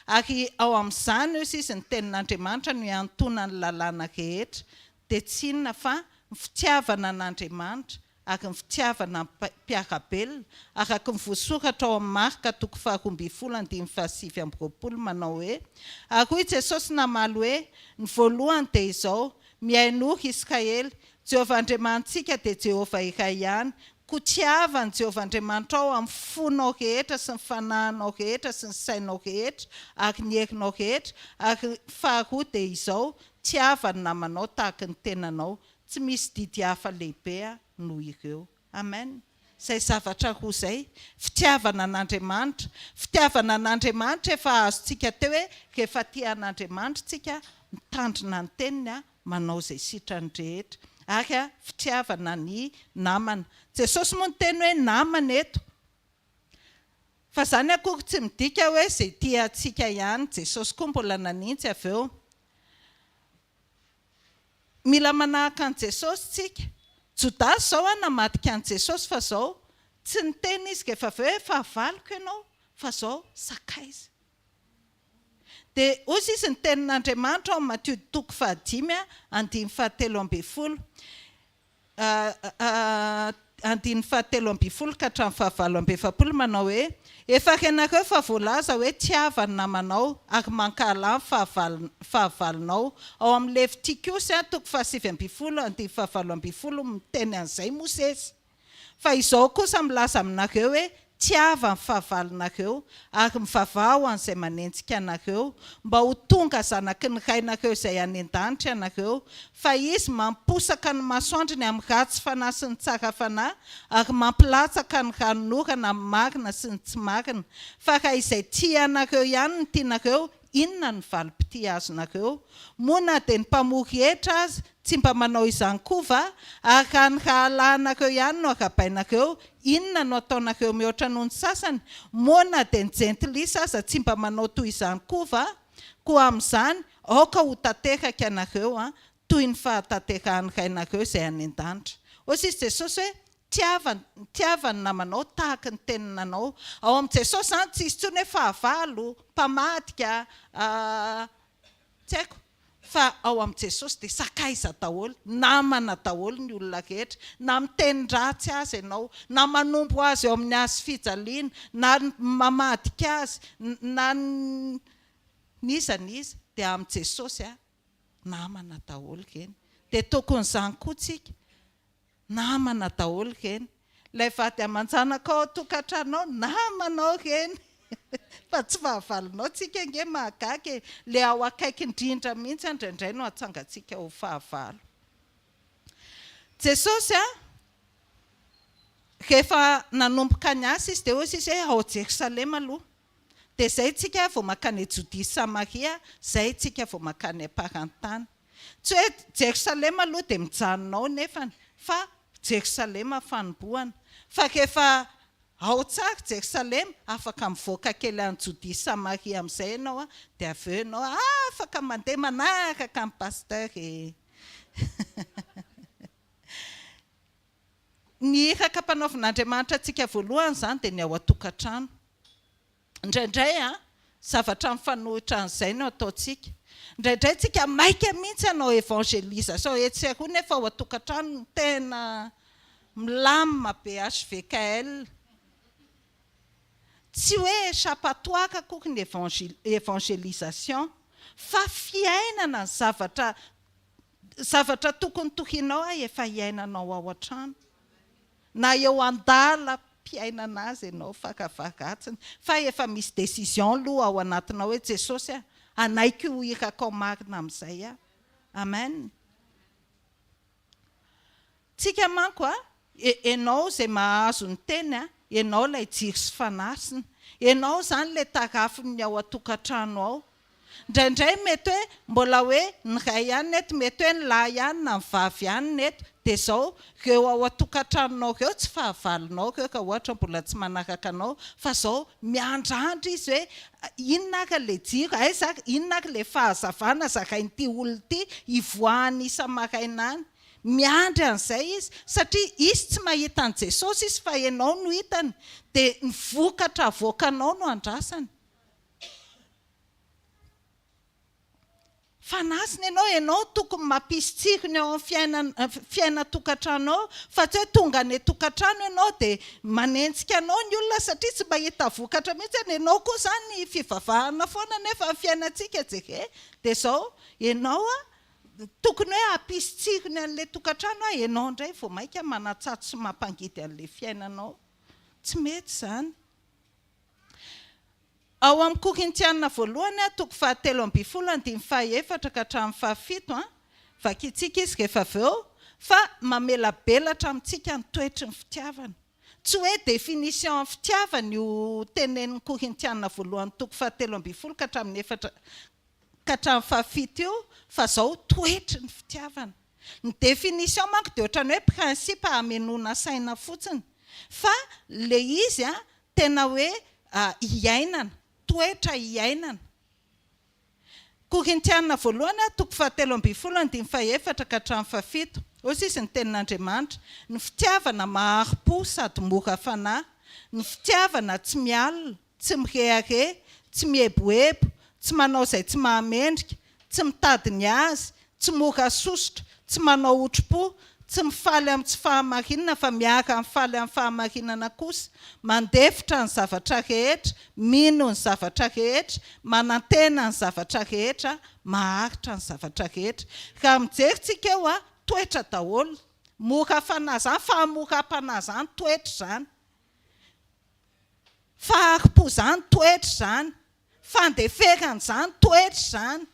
S1: Ary ao amin'izany izy ny tenin'Andriamanitra no hiantonany lalàna rehetra, dia tsy inona fa ny fitiavana an'Andriamanitra ary ny fitiavana mpiarabelona, araka ny voasoratra ao amin'ny Marka 12:7 manao hoe: ary hoy Jesosy namaly hoe: ny voalohany dia izao, mihainoha Israely, Jehovah Andriamantsika dia Jehovah iray ihany. Kotiavany Jehovah Andriamanitra ao amin'ny fonao rehetra sy ny fanahinao rehetra sy ny sainao rehetra ary ny herinao rehetra. Ary faharoa dia izao, tiavany namanao tahaka ny tenanao. Tsy misy didy hafa lehibe noho ireo. Amen. Izay zavatra roa izay, fitiavana an'Andriamanitra. Fitiavana an'Andriamanitra efa azontsika teo hoe rehefa tia an'Andriamanitra tsika, mitandrina ny teniny, manao izay sitrany rehetra. Ary fitiavana ny namana. Jesosy moa ny teny hoe namana eto. Fa izany akory tsy midika hoe izay tia antsika ihany. Jesosy koa mbola nanintsy avy eo. Mila manahaka an'i Jesosy tsika. Jodasy izao namadika an'i Jesosy fa izao tsy niteny izy rehefa avy eo hoe fahavaliko ianao, fa izao sakaiza. Dia ozy izy ny tenin'Andriamanitra ao Matthieu 5:17. andiny fahatelo ambin'ny folo ka hatramin'ny fahavalo amby efapolo manao hoe efa ianareo fa voalaza hoe tiavany namanao ary mankalany fahavalonao ao amin'ny Levitikosy toko fahasivy ambin'ny folo andiny fahavalo ambin'ny folo miteny an'izay Mosesy fa izao kosa milaza aminareo hoe tiava ny fahavalonareo ary mivavah ho an'izay manenjika anareo mba ho tonga zanaky ny rainareo izay any an-danitra ianareo fa izy mamposaka ny masoandriny amin'ny ratsy fanahy sy ny tsara fanahy ary mampilatsaka ny ranon'orana amin'ny marina sy ny tsy marina fa raha izay tia anareo ihany ny tianareo inona ny valim-pity azonareo moa na dia ny mpamory hetra azy tsy mba manao izany koa va ary raha ny rahalahinareo ihany no arabainareo inona no ataonareo mihoatra noho ny sasany moa na dia ny jentilisa aza tsy mba manao toy izany koa va koa amin'izany aoka ho tanteraka ianareo toy ny fahatanterahany rainareo izay any an-danitra hoy izy Jesosy hoe tiavany namanao tahaka ny teninanao ao amin'i Jesosy zany tsy izy tsony hoe fahavalo mpamadika tsy haiko fa ao amin'i Jesosy dia sakaiza daholo namana daholo ny olona rehetra na miteny ratsy azy ianao na manombo azy eo amin'ny azy fijaliana na mamadika azy na niza dia amin'i Jesosy namana daholo reny dia tokony izany koa tsika namana daholo reny ilay vady aman-janaka ao tokantranao namanao reny fa tsy fahavalonao tsika nge mahagaga le ao akaiky indrindra mihitsy indraindray no atsangatsika ho fahavalo Jesosy rehefa nanomboka ny asa izy dia hoy izy hoe ao Jerosalema aloha dia izay tsika vao makany Jodia sy Samaria izay tsika vao makany am-parantany tsy hoe Jerosalema aloha dia mijanonao nefany fa Jerosalema fanombohana fa rehefa ao tsara Jerosalema afaka mivoaka kely any Jodia sy Samaria amin'izay ianao dia avy eo ianao afaka mandeha manaraka amin'ny pasteur ny iraka mpanaovin'Andriamanitra antsika voalohany izany dia ny ao an-tokantrano indraindray zavatra mifanohitra an'izay no ataontsika indraindray tsika maika mihitsy anao évangélisation etseroa nefa ao an-tokantrano tena milamina be HVKL tsy hoe chapatoaka koky ny évangélisation fa fiainana ny zavatra tokony tohinao efa iainanao ao an-trano na eo andala mpiainana azy ianao fakavagatsiny fa efa misy décision aloha ao anatinao hoe Jesosy anaiky ho iraka ao marina amin'izay amen tsika manko ianao izay mahazo ny teny ianao ilay jiro sy fanasina ianao izany ilay tarafiny ao an-tokantrano ao indraindray mety hoe mbola hoe ny ray ihany neto mety hoe ny lahy ihany na ny vavy ihany neto dia izao reo ao an-tokantranonao reo tsy fahavalonao reo ka ohatra mbola tsy manaraka anao fa izao miandrandra izy hoe inona ary ilay jiro zaka inona ary ilay fahazavana zakain'ity olona ity ivoahany isa-maraina any miandry an'izay izy satria izy tsy mahita an' Jesosy izy fa ianao no hitany dia ny vokatra avoakanao no andrasany fanasina ianao tokony mampisy tsirony ao amin'ny fiaina-tokantranao fa tsy hoe tonga any tokantrano ianao dia manenjika anao ny olona satria tsy mahita vokatra mihitsy ianao koa izany fivavahana foana nefa ny fiainantsika jeke dia izao ianao tokony hoe hampisy tsirony an'ilay tokantrano ianao indray vao maika manatsatso sy mampangidy an'ilay fiainanao tsy mety izany ao amin'ny Korintiana voalohany toko fahatelo ambin'ny folo andiny fahaefatra ka hatramin'ny fahafito vakitsika izy rehefa avy eo fa mamelabelatra amintsika ny toetry ny fitiavana tsy hoe définition ny fitiavana io tenenin'ny Korintiana voalohany toko fahatelo ambin'ny folo ka hatramin'ny efatra ka hatramin'ny fahafito io fa izao toetry ny fitiavana ny définition manko dia ohatrany hoe principe hamelona saina fotsiny fa le izy tena hoe iainana toetra iainana Korintiana voalohany toko fahatelo ambin'ny folo andiny fahaefatra ka hatramin'ny fahafito hoy izy ny tenin'Andriamanitra ny fitiavana mahari-po sady mora fanahy ny fitiavana tsy mialina tsy mirehare tsy mieboebo tsy manao izay tsy mahamendrika tsy mitady ny azy tsy mora sosotra tsy manao otro-po tsy mifaly amin'ny tsy fahamarinana fa miaraka mifaly amin'ny fahamarinana kosa, mandefitra ny zavatra rehetra, mino ny zavatra rehetra, manantena ny zavatra rehetra, maharitra ny zavatra rehetra. Raha mijery eo toetra daholo, mora fanazany, fahamoram-panazany toetra zany, faharim-po zany toetra zany, fandeferana zany toetra zany.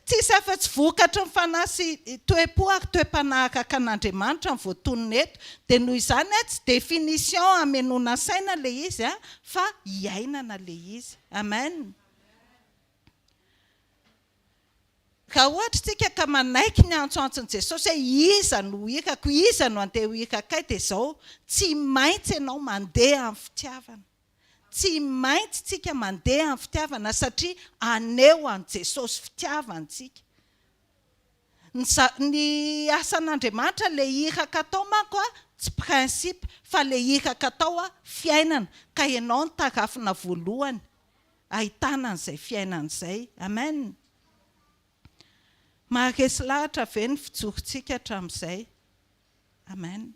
S1: Tsisy afa-tsy vokatry ny fanahy sy toe-po ary toe-panahiraka an'Andriamanitra ny voatonona eto, dia noho izany tsy définition hamelona saina ilay izy fa hiainana ilay izy. Amen. Raha ohatra tsika ka manaiky ny antsoantson'i Jesosy hoe iza no hirako, iza no andeha ho hirakay, dia izao tsy maintsy ianao mandeha amin'ny fitiavana. Tsy maintsy tsika mandeha amin'ny fitiavana satria aneo an' Jesosy fitiavantsika. Ny asan'Andriamanitra ilay hiraka atao manko tsy prinsipa fa ilay hiraka atao fiainana, ka ianao ny tarafina voalohany ahitana an'izay fiainana izay. Amen. Maharesy lahatra ve ny fijorontsika hatramin'izay? Amen.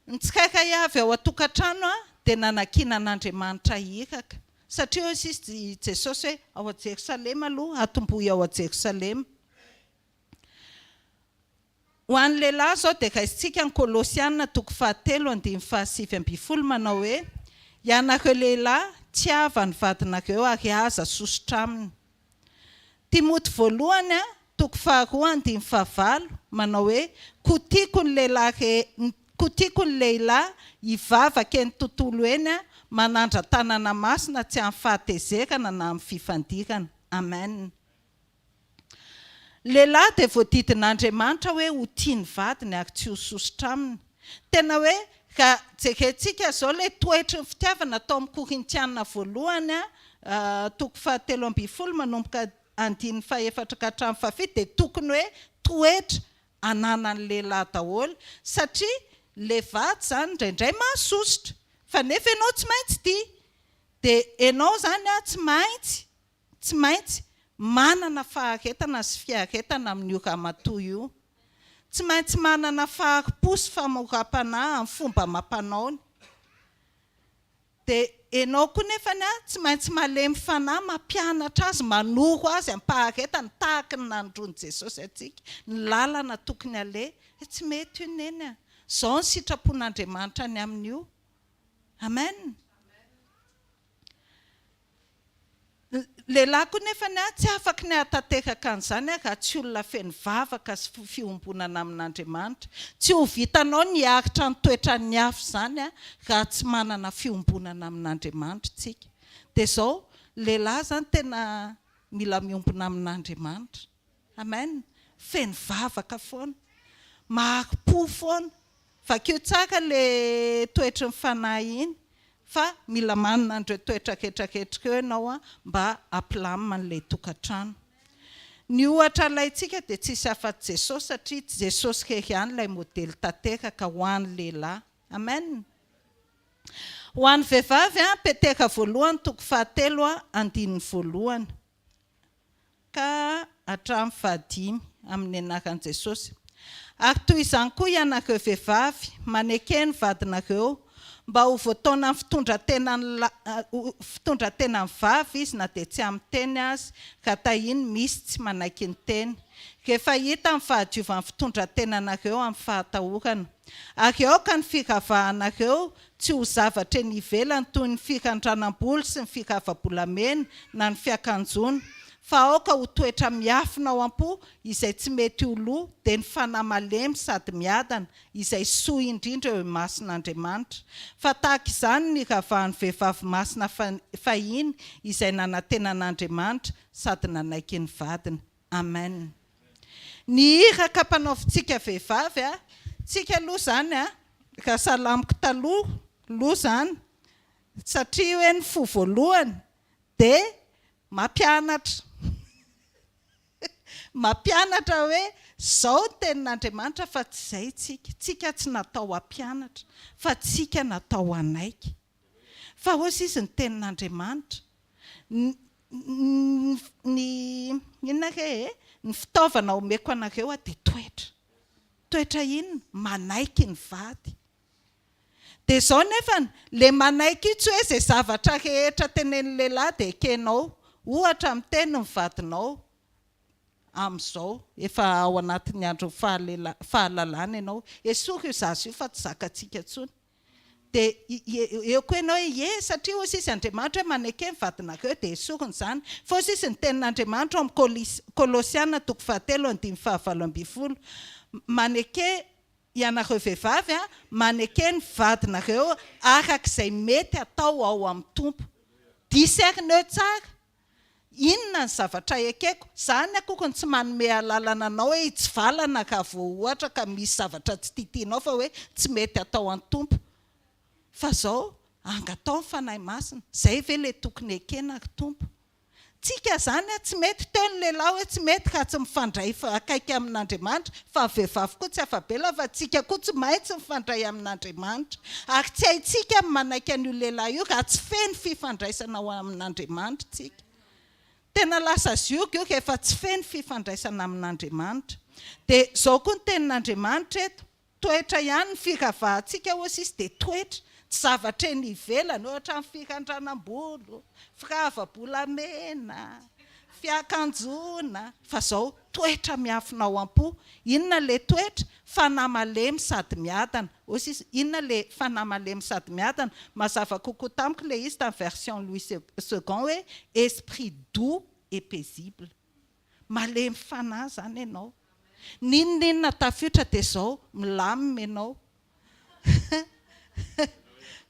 S1: Ny tsirairay avy ao an-tokantrano dia nanakiana an'Andriamanitra hiraka, satria hoy izy Jesosy hoe ao Jerosalema aloha atombohy ao Jerosalema. Ho an'ny lehilahy izao dia raisintsika ny Kolosiana 3:7-8 manao hoe ianareo lehilahy tiava ny vadinareo ary aza sosotra aminy. Timoty 1:2-9 manao hoe kotiako ny lehilahy hivavaka eny tontolo eny manandra tanana masina tsy amin'ny fahatezerana na amin'ny fifandirana. Amen. Lehilahy dia voadidin'Andriamanitra hoe ho tia ny vadiny ary tsy ho sosotra aminy. Tena hoe raha jerentsika izao ilay toetry ny fitiavana atao amin'ny Korintiana 1:7-9 dia tokony hoe toetra ananan'ny lehilahy daholo, satria le vady zany indraindray mahasosotra fa nefa ianao tsy maintsy tia, dia ianao zany tsy maintsy manana faharetana sy fiaretana amin'io ramatoa io, tsy maintsy manana fahari-po sy famoram-panahy amin'ny fomba amam-panaony, dia ianao koa nefa tsy maintsy malemy fanahy mampianatra azy, manoro azy amin'ny faharetana tahaka ny nandroany Jesosy antsika, ny lalana tokony aleha. Tsy mety io neny izao ny sitrapon'Andriamanitra ny amin'io. Amen. Lehilahy koa nefa tsy afaka ny hahatanteraka an'izany raha tsy olona feno vavaka sy fiombonana amin'Andriamanitra. Tsy ho vitanao ny aritra ny toetra ny hafa izany raha tsy manana fiombonana amin'Andriamanitra tsika. Dia izao lehilahy zany tena mila miombona amin'Andriamanitra. Amen. Feno vavaka foana, mahari-po foana, vakeo tsara le toetra ny fanahy iny, fa mila manana an'ireo toetra rehetrarehetra eo ianao mba hampilamina an'ilay tokantrano. Ny ohatra ilaintsika dia tsisy afa-tsy Jesosy, satria Jesosy irery ihany ilay modely tanteraka ho an'ny lehilahy. Amen. Ho an'ny vehivavy Petera 1:7-9 ka hatramin'ny 15 amin'ny anaran'i Jesosy. Ary toy izany koa ianareo vehivavy, manekeny vadinareo mba ho voataona fitondrantenany vavy izy na dia tsy amin'ny teny azy, ka tahiny misy tsy manaiky ny teny. Rehefa hita amin'ny fahadiovan'ny fitondrantenanareo amin'ny fahatahorana. Ary aoka ny firavahanareo tsy ho zavatra ny ivelany toy ny firandranam-bolo sy ny firava-bolamena na ny fiakanjona, fa aoka ho toetra miafina ao am-po izay tsy mety ho loha, dia ny fanahy malemy sady miadana izay soa indrindra eo imasin'Andriamanitra. Fa tahaka izany ny ravahan'ny vehivavy masina fahiny izay nanantenan'Andriamanitra sady nanaiky ny vadiny. Amen. Ny hiraka mpanaovintsika vehivavy tsika aloha zany raha salamiko taloha zany, satria hoe ny fo voalohany dia mampianatra mampianatra hoe izao ny tenin'Andriamanitra fa tsy izay tsika tsy natao hampianatra fa tsika natao hanaiky. Fa hoy izy ny tenin'Andriamanitra inona ke ny fitaovana omeko anareo dia toetra inona manaiky ny vady dia zao nefa le manaiky tsy hoe izay zavatra rehetra tenen'ny lehilahy dia ekenao ohatra miteny ny vadinao amin'izao efa ao anatin'ny andro fahalalana ianao esoka io zaza io fa tsy zakatsika ntsony dia eo koa ianao satria hoy izy Andriamanitra hoe manaiky ny vadinareo dia esokiny izany fa hoy izy ny tenin'Andriamanitra amin'ny Kolosiana 3:5-12 manaiky ianareo vehivavy manaiky ny vadinareo arak'izay mety atao ao amin'ny tompo discerneo tsara inona ny zavatra ekeko zany akoko tsy manome alalana anao hoe tsy valana ka vao ohatra ka misy zavatra tsy titianao fa hoe tsy mety atao amin'ny tompo fa zao angatao ny fanahy masina zay ve le tokony ekenako tompo tsika zany tsy mety teo ny lehilahy hoe tsy mety ka tsy mifandray akaiky amin'Andriamanitra fa vehivavy koa tsy afabela fa tsika koa tsy maintsy mifandray amin'Andriamanitra ary tsy haitsika manaiky an'io lehilahy io ka tsy feno fifandraisana ao amin'Andriamanitra tsika tena lasa ziogo io efa tsy feno fifandraisana amin'Andriamanitra dia zao koa ny tenin'Andriamanitra eto toetra ihany ny fikavahantsika hoy izy dia toetra tsy zavatra eny ivelany ohatra ny fikandranam-bolo firava-bolamena fiakanjona fa zao toetra miafina ao am-po inona le toetra fanahy malemy sady miadana hoy izy inona le fanahy malemy sady miadana mazava kokoa tamiko le izy tamin'ny version Louis II hoe esprit doux et paisible malemy fanahy zany ianao ninona tafiotra dia zao milamina ianao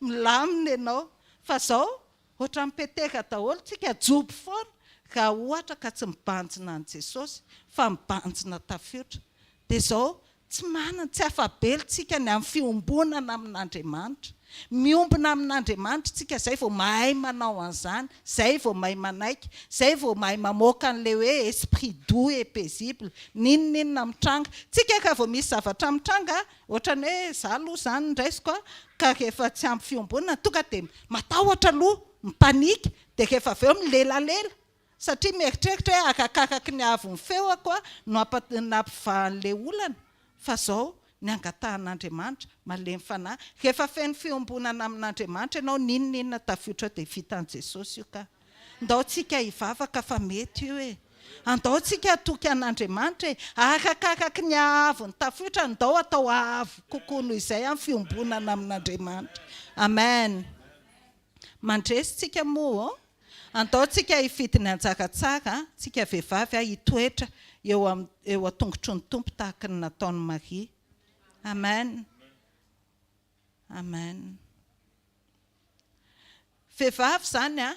S1: milamina ianao fa zao ohatra mipeteka daholo tsika jobo foana raha ohatra ka tsy mibanjina an' Jesosy fa mibanjina tafiotra dia zao tsy manana tsy afabelitsika ny amin'ny fiombonana amin'Andriamanitra miombona amin'Andriamanitra tsika zay vao mahay manao an'izany zay vao mahay manaiky zay vao mahay mamoaka an'le hoe esprit doux et paisible ninona mitranga tsika ka vao misy zavatra mitranga ohatrany hoe za aloha zany ndraisiko ka rehefa tsy ampy fiombonana tonga dia matahotra aloha mipanika dia rehefa avy eo milelalela satria mieritreritra hoe akakakaky ny avo ny feoako no nampivahan'le olana fa zao ny angatahan'Andriamanitra malemy fanahy rehefa feno fiombonana amin'Andriamanitra ianao ninona tafiotra dia vita an' Jesosy io ka ndao tsika hivavaka fa mety io andao tsika atoky an'Andriamanitra akakakaky ny avo ny tafiotra ndao atao avo kokoa noho izay amin'ny fiombonana amin'Andriamanitra amen mandresy tsika moa andao tsika hifidy ny anjara tsara tsika vehivavy hitoetra eo atongotry ny tompo tahaka ny nataon'i Maria amen amen vehivavy zany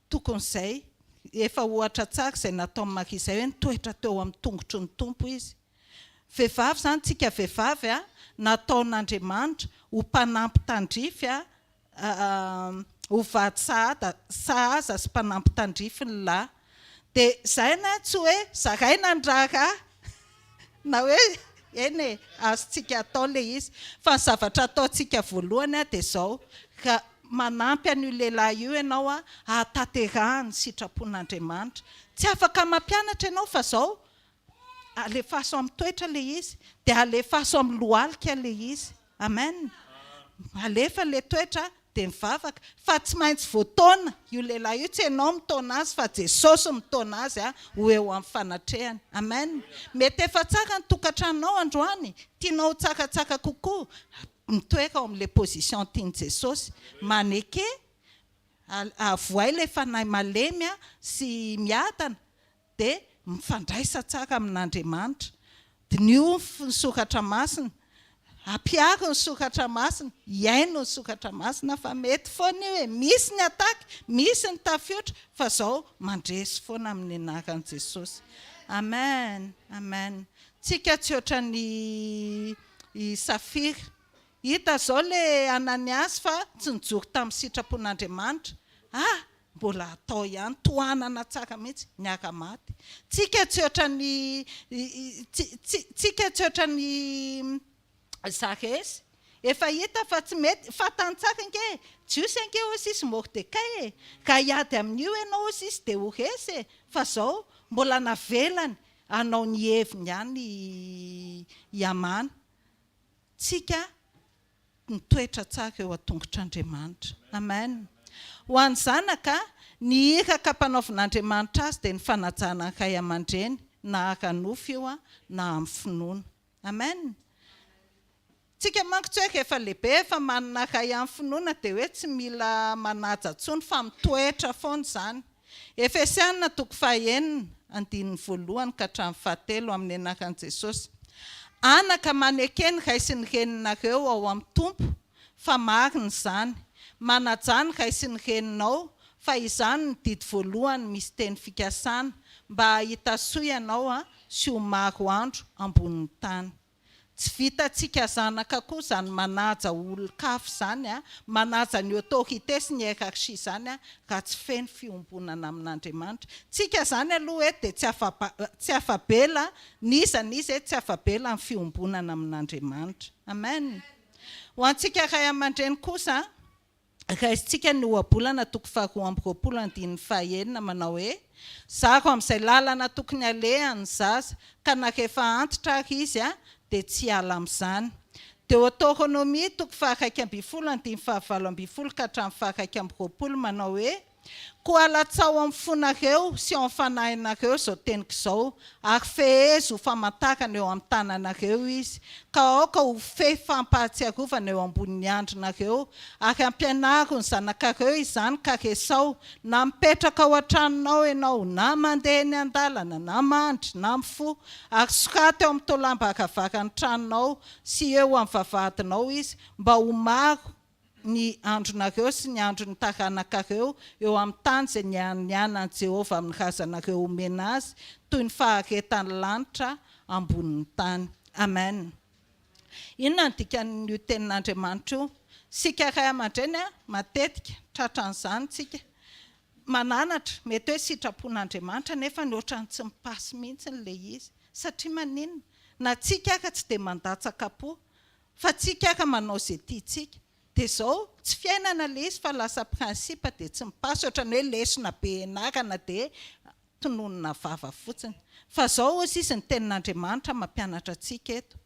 S1: tokony izay efa ohatra tsara izay nataon'i Maria izay hoe nitoetra teo amin'ny tongotry ny tompo izy vehivavy zany tsika vehivavy nataon'Andriamanitra ho mpanampy tandrify ho vady sahaza sy mpanampy tandrify ny lahy dia zay na tsy hoe zaraina ny raha na hoe eny azotsika atao le izy fa ny zavatra ataontsika voalohany dia zao ka manampy an'io lehilahy io ianao hahatanterahany sitrapon'Andriamanitra tsy afaka mampianatra ianao fa zao alefaso amin'ny toetra le izy dia alefaso amin'ny lohalika le izy amen alefa le toetra dia mivavaka fa tsy maintsy voataona io lehilahy io tsy ianao mitaona azy fa Jesosy mitaona azy ho eo amin'ny fanatrehany amen mety efa tsara ny tokantranonao androany tianao tsakatsaka kokoa mitoeka ao amin'le position tiany Jesosy maneke avoay le fanahy malemy sy miadana dia mifandraisa tsara amin'Andriamanitra dia nio ny sokatra masina ampiaro ny sokatra masina iaino ny sokatra masina fa mety foana io misy ny ataky misy ny tafiotra fa zao mandresy foana amin'ny anaran'i Jesosy amen amen tsika tsy ohatra ny Safira hita zao le Ananiasy fa tsy nijoro tamin'ny sitrapon'Andriamanitra mbola atao ihany tohanana tsara mihitsy niara-maty tsika tsy ohatra ny Zaresy efa hita fa tsy mety fatantsaka inge jiosy ange osisy Mordekay ka hiady amin'io ianao osisy de ho resy fa zao mbola navelany anao ny heviny ihany Hamana tsika nitoetra tsara eo an-tongotr'Andriamanitra amen ho an'ny zanaka ny iraka mpanaovan'Andriamanitra azy dia ny fanajana ny ray aman-dreny na ara-nofo io na amin'ny finoana amen tsika manko tsy hoe rehefa lehibe efa manana ray amin'ny finoana dia hoe tsy mila manaja intsony fa mitoetra foana izany Efesiana 5:1-7 amin'ny anaran'i Jesosy anaka manekeny ray sy ny reninareo ao amin'ny tompo fa marina izany manaja ny ray sy ny reninao fa izany ny didy voalohany misy teny fikasana mba hitasoa ianao sy ho maro andro ambonin'ny tany tsy vitantsika zanaka koa izany manaja olon-kafa izany manaja ny autorité sy ny hiérarchie izany raha tsy feno fiombonana amin'Andriamanitra tsika izany aloha hoe dia tsy afabela n'iza tsy afabela ny fiombonana amin'Andriamanitra amen ho antsika ray aman-dreny kosa raisitsika ny ohabolana 2:22 manao hoe zako amin'izay lalana tokony alehany zaza ka na rehefa antitra ary izy dia tsy ala amin'izany Deutéronomie 1:17-20 manao hoe koa alatsao amin'ny fonareo sy ao amin'ny fanahinareo izao teniko izao ary fehezo ho famantarana eo amin'ny tananareo izy ka aoka ho fampahatsiarovana eo ambonin'ny andronareo ary ampianaro ny zanakareo izany ka resao na mipetraka ao an-tranonao ianao na mandeha ny an-dalana na mandry na mifo ary soraty eo amin'ny tolamba akavarany tranonao sy eo amin'ny vavahadinao izy mba ho maro ny andronareo sy ny andro ny taranakareo eo amin'ny tany izay nianany Jehovah amin'ny razanareo omena azy toy ny faharetan'ny lanitra ambonin'ny tany amen inona ny dikan'io tenin'Andriamanitra io sika ray aman-dreny matetika tratran'izany tsika mananatra mety hoe sitrapon'Andriamanitra nefa ny ohatrany tsy mipasy mihitsy n'ilay izy satria maninona na tsika ary tsy dia mandatsaka-po fa tsika ary manao izay tiantsika dia izao tsy fiainana ilay izy fa lasa prinsipa dia tsy mipasy ohatrany hoe lesona be enarana dia tononona vava fotsiny fa izao ozy izy ny tenin'Andriamanitra mampianatra antsika eto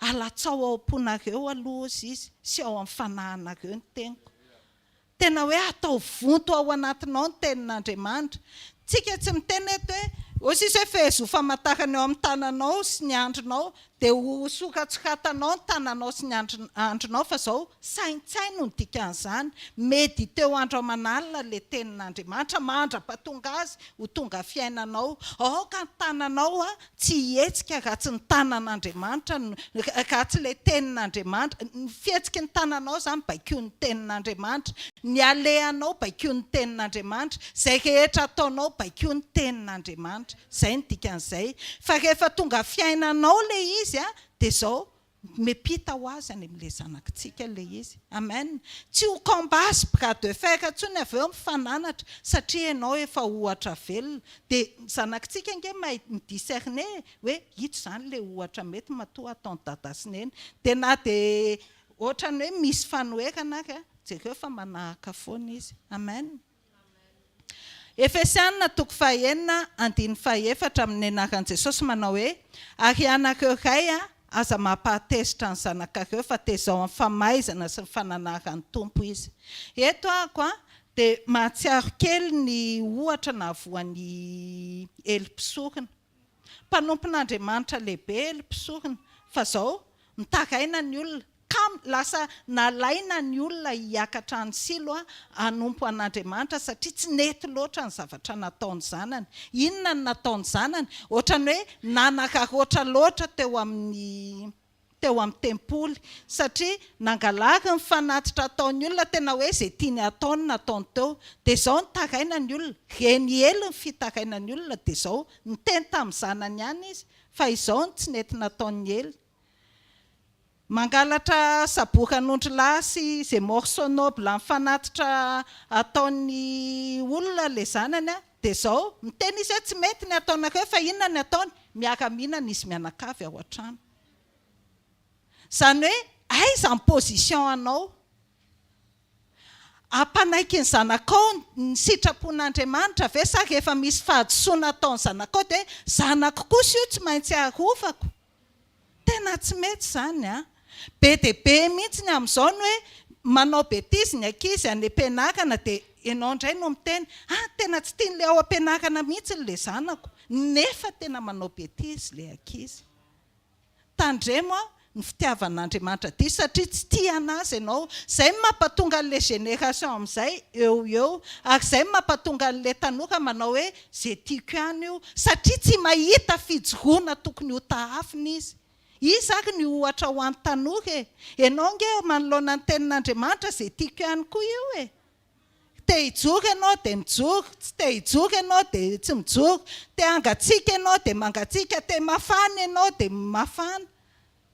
S1: alatsao ao am-ponareo aloha ozy izy sy ao amin'ny fanahinareo ny teniko tena hoe atao vonto ao anatinao ny tenin'Andriamanitra tsika tsy miteny eto hoe ozy izy hoe fehezo famantarana eo amin'ny tananao sy ny andronao dia ho soratsoratanao ny tananao sy ny andronao fa izao saintsaino no dikan'izany medy teo andro aman'alina ilay tenin'Andriamanitra mandra-pahatonga azy ho tonga fiainanao aoka ny tananao tsy hihetsika raha tsy ny tanan'Andriamanitra raha tsy ilay tenin'Andriamanitra ny fihetsiky ny tananao izany baikio ny tenin'Andriamanitra ny alehanao baikio ny tenin'Andriamanitra izay rehetra ataonao baikio ny tenin'Andriamanitra izay ny dikan'izay fa rehefa tonga fiainanao ilay izy dia izao mepita ho azy any amin'ilay zanakitsika ilay izy amen tsy ho kambasy bras de fer intsony avy eo mifananatra satria ianao efa ohatra velona dia zanakitsika inge mahay midiserne hoe ito izany ilay ohatra mety matoa ataony dada sy neny dia na dia ohatrany hoe misy fanoherana ary jereo fa manahaka foana izy amen Efesiana 5:1-7 amin'ny anaran'i Jesosy manao hoe ary anareo ray aza mampahatezitra ny zanakareo fa tezao amin'ny famaizana sy ny fananaran'ny tompo izy eto ako dia mahatsiaro kely ny ohatra nahavoan'ny elim-pisorona mpanompon'Andriamanitra lehibe elim-pisorona fa izao mitaraina ny olona lasa nalaina ny olona hiakatra ny silo hanompo an'Andriamanitra satria tsy nety loatra ny zavatra nataony zanany inona ny nataony zanany ohatrany hoe nanakaroatra loatra teo amin'ny tempoly satria nangalary ny fanatitra ataony olona tena hoe izay tiany ataony nataony teo dia izao nitaraina ny olona reny ely ny fitaraina ny olona dia izao niteny tamin'ny zanany ihany izy fa izao ny tsy nety nataony ely mangalatra saboran'ondry lahy sy izay morceau noble amin'ny fanatitra ataony olona ilay zanany dia izao miteny izy hoe tsy mety ny ataonareo fa inona ny ataony miara-mihinana izy mianakavy ao an-trano izany hoe aiza ny position anao ampanaiky ny zanakao ny sitrapon'Andriamanitra ve sa rehefa misy fahadisoana ataony zanakao dia zanako kosa io tsy maintsy arovako. Tena tsy mety zany a. Be dia be mihitsy ny amin'izao ny hoe manao betizy ny ankizy any am-pianarana dia ianao indray no miteny tena tsy tian'ilay ao am-pianarana mihitsy ilay zanako nefa tena manao betizy ilay ankizy. Tandremo ny fitiavan'Andriamanitra dia satria tsy tia anazy ianao, izay mampatonga an'ilay génération amin'izay eo ary izay mampatonga an'ilay tanora manao hoe zay tiako ihany io satria tsy mahita fijoroana tokony ho tahafiny izy. Izy ary ny ohatra ho an'ny tanora ianao nge manoloana ny tenin'Andriamanitra zay tiako ihany koa io te hijoro ianao dia mijoro, tsy te hijoro ianao dia tsy mijoro, te hangatsiaka ianao dia mangatsiaka, te mafana ianao dia mafana.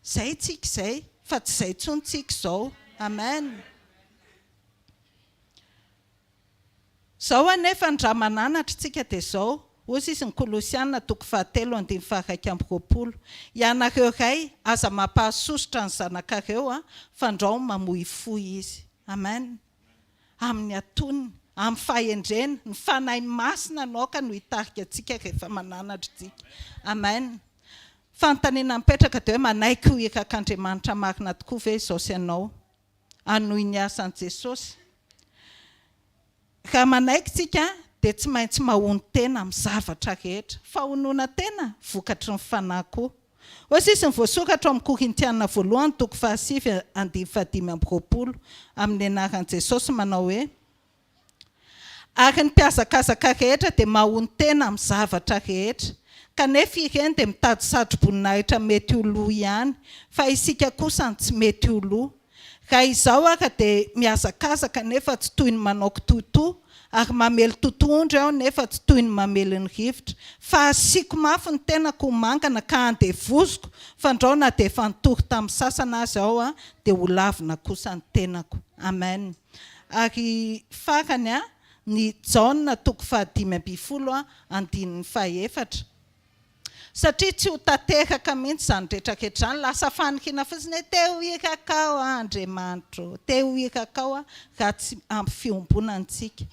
S1: Zay tsika izay fa tsy izay intsony tsika izao. Amen. Zao anefa ny ramananatra tsika dia izao. Ozy izy ny Kolosiana 3:1-2. Ianareo ray aza mampahasosotra ny zanakareo fandrao mamoy foy izy. Amen. Amin'ny atoniny, amin'ny fahendrena, ny fanahy masina naoka no hitarika antsika rehefa mananatra tsika. Amen. Fanontaniana mipetraka dia hoe manaiky ho hirak'Andriamanitra marina tokoa ve izao sy ianao anohy ny asan'i Jesosy. Raha manaiky tsika dia tsy maintsy mahony tena amin'ny zavatra rehetra. Fahonoana tena vokatry ny fanahy koa. Ozy izy ny voasoratra amin'ny Korintiana 1:7-5 amin'ny anaran'i Jesosy manao hoe ary ny mpiazakazaka rehetra dia mahony tena amin'ny zavatra rehetra. Kanefa ireny dia mitady satro-boninahitra mety ho loha ihany fa isika kosa tsy mety ho loha. Raha izao ary dia miazakazaka nefa tsy toy ny manao kitoto ary mamely totohondry aho nefa tsy toy ny mamely ny rivotra. Fa asiako mafy ny tenako mangana ka andevoziko fandraona dia efa nitory tamin'ny sasana azy aho dia ho lavina kosa ny tenako. Amen. Ary farany ny Jaona 5:5-4. Satria tsy ho tanteraka mihitsy izany rehetrarehetra izany, lasa fanikina fotsiny hoe te ho hirakao Andriamanitra, te ho hirakao raha tsy ampy fiombonantsika.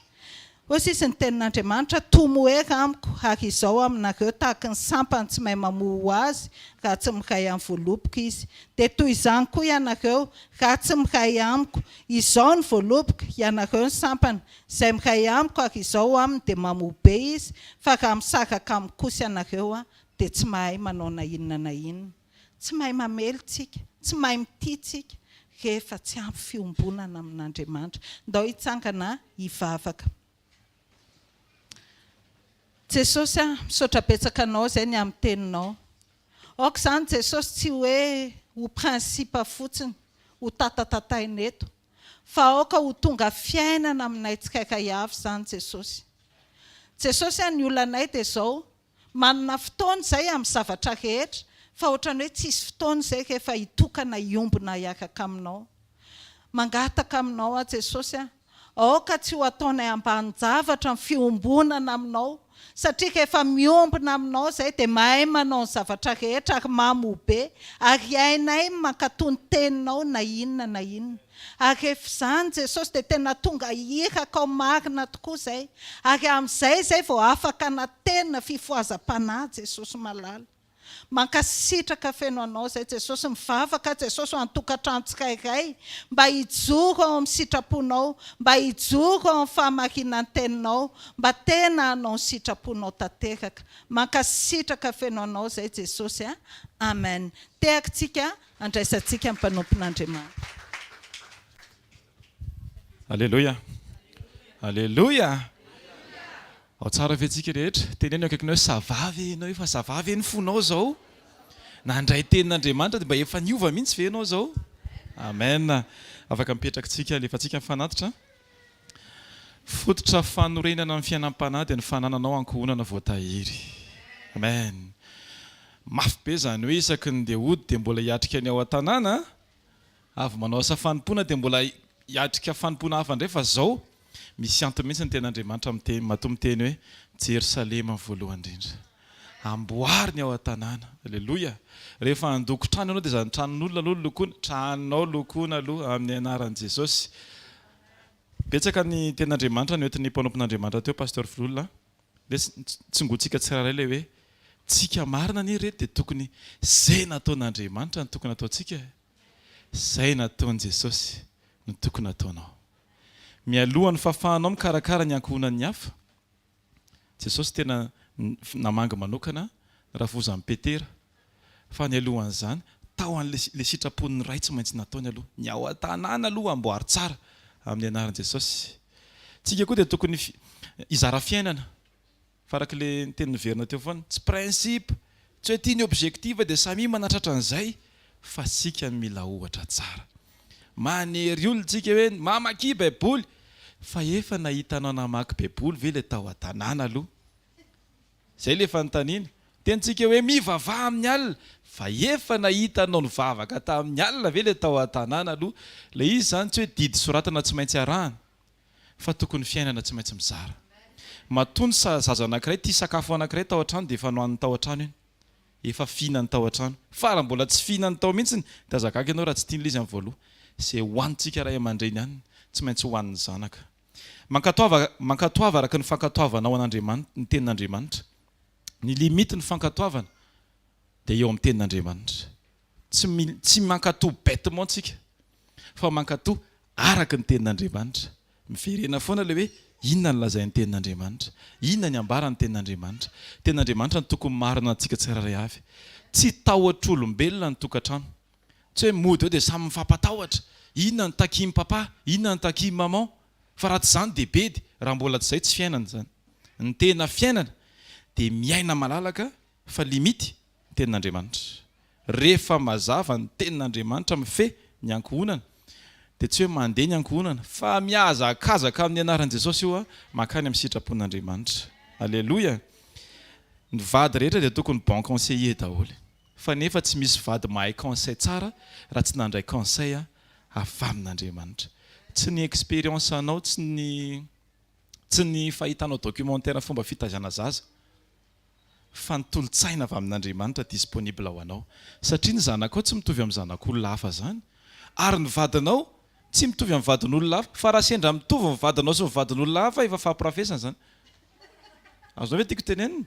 S1: Ozy izy ny tenin'Andriamanitra tomoera amiko ary izao aminareo tahaka ny sampany tsy mahay mamoho azy raha tsy miray amin'ny voaloboka izy. Dia toy izany koa ianareo raha tsy miray amiko, izao ny voaloboka, ianareo ny sampany, izay miray amiko ary izao aminy dia mamoho be izy, fa raha misaraka amiko kosa ianareo dia tsy mahay manao na inona na inona. Tsy mahay mamely tsika, tsy mahay mity tsika rehefa tsy ampy fiombonana amin'Andriamanitra. Ndao hitsangana hivavaka. Jesosy misaotra betsaka anao izay ny amin'ny teninao. Aoka izany Jesosy tsy hoe ho prinsipa fotsiny, ho tatatataina eto, fa aoka ho tonga fiainana aminay tsirairay avy izany Jesosy. Jesosy ny olonanay dia izao, manana fotoana izay amin'ny zavatra rehetra, fa ohatrany hoe tsisy fotoana izay rehefa hitokana hiombona hiaraka aminao. Mangataka aminao Jesosy, aoka tsy ho ataonay ambanin-javatra ny fiombonana aminao, satria rehefa miombona aminao izay dia mahay manao ny zavatra rehetra ary mamoha be, ary hainay mankatony teninao na inona na inona. Ary rehefa izany Jesosy dia tena tonga hiraka ao marina tokoa izay, ary amin'izay izay vao afaka natena fifohazam-panahy Jesosy malala. Mankasitraka feno anao izay Jesosy, mivavaka Jesosy ho an-tokantrano tsirairay mba hijoro ao amin'ny sitraponao, mba hijoro ao amin'ny fahamarinan'ny teninao, mba tena hanao ny sitraponao tanteraka. Mankasitraka feno anao izay Jesosy. Amen. Tehakintsika andraisantsika ny mpanompon'Andriamanitra.
S2: Alléluia. Alléluia. Ao tsara fetsika rehetra, teneno akaikinao savavy enao efa savavy ny fonao zao. Nandray tenin'Andriamanitra dia mba efa niova mihitsy ve enao zao? Amen. Afaka mipetrakantsika alefantsika mifanatitra. Fototra fanorenana amin'ny fiainam-panahy dia ny fanananao ankohonana voatahiry. Amen. Mafy be zany hoe isaky ny dia hody dia mbola hiatrika ny ao an-tanàna, avy manao asa fanompona dia mbola hiatrika fanompona hafa indray, fa zao misy anto mihitsy ny ten'Andriamanitra matoa miteny hoe Jerosalema voalohany indrindra. amboariny ao an-tanàna. Alleloia. Rehefa andoko trano ianao dia zany tranon'olona aloha lokoana, tranonao lokoana aloha amin'ny anaran'i Jesosy. Betsaka ny ten'Andriamanitra ny oetin'ny mpanompon'Andriamanitra teo pasteur Filolona. Le tsongotsika tsiraray le hoe tsika marina ny reto dia tokony zay nataon'Andriamanitra no tokony ataontsika. Zay nataon'i Jesosy no tokony ataonao. Mialohan'ny fahafahanao mikarakara ny ankohonan'ny hafa. Jesosy tena namanga manokana raha vozan'ny Petera. Fa ny alohan'izany tao an'le sitrapon'ny ray tsy maintsy nataony aloha. Ny ao an-tanàna aloha amboary tsara amin'ny anaran'i Jesosy. Tsika koa dia tokony hizara fiainana. Farak'ilay teny niverina teo foana. Tsy principe, tsy hoe tia ny objectif dia samy manatratra an'izay fa sika mila ohatra tsara. Manery olona tsika hoe mamaky baiboly fa efa nahitanao namaky baiboly ve le tao an-tanàna aloha. Zay le fanontaniana. Tentsika hoe mivavaha amin'ny alina fa efa nahitanao nivavaka tamin'ny alina ve le tao an-tanàna aloha. Le izy zany tsy hoe didy soratana tsy maintsy arahana fa tokony fiainana tsy maintsy mizara. Matony zaza anankiray tia sakafo anankiray tao an-trano dia efa nohaniny tao an-trano iny. Efa fihinany tao an-trano. Fa raha mbola tsy fihinany tao mihitsy dia azagaga ianao raha tsy tiany izy amin'ny voaloha. Izay hohanintsika ray aman-dreny ihany tsy maintsy hohanin'ny zanaka. Mankatoava araka ny fankatoavanao an'Andriamanitra, ny tenin'Andriamanitra. Ny limity ny fankatoavana dia eo amin'ny tenin'Andriamanitra. Tsy mankatoa bêtement tsika fa mankatoa araka ny tenin'Andriamanitra. Miverena foana le hoe inona ny lazain'ny tenin'Andriamanitra, inona ny ambarany tenin'Andriamanitra. Tenin'Andriamanitra ny tokony marina antsika tsirairay avy. Tsy tahotr'olombelona ny tokantrano. Tsy hoe mody eo dia samy mifampatahotra. Inona ny takia papa, inona ny takia maman. Fa raha tsy zany dia bedy, raha mbola tsy izay tsy fiainana zany. Ny tena fiainana dia miaina malalaka fa limity ny tenin'Andriamanitra. Rehefa mazava ny tenin'Andriamanitra mifehy ny ankohonana dia tsy hoe mandeha ny ankohonana fa mihazakazaka amin'ny anaran'i Jesosy io mankany amin'ny sitrapon'Andriamanitra. Alleloia. Ny vady rehetra dia tokony bon conseiller daholo. Fa nefa tsy misy vady mahay conseil tsara raha tsy nandray conseil avy amin'Andriamanitra. Tsy ny expérience anao, tsy ny fahitanao documentaire fomba fitazana zaza fa ny tolotsaina avy amin'Andriamanitra disponible ho anao. Satria ny zanakao tsy mitovy amin'ny zanak'olona hafa zany. Ary ny vadinao tsy mitovy amin'ny vadin'olona hafa. Fa raha sendra mitovy ny vadinao sy ny vadin'olona hafa efa fahamprofesana zany. Azonao hoe tiako tenenina?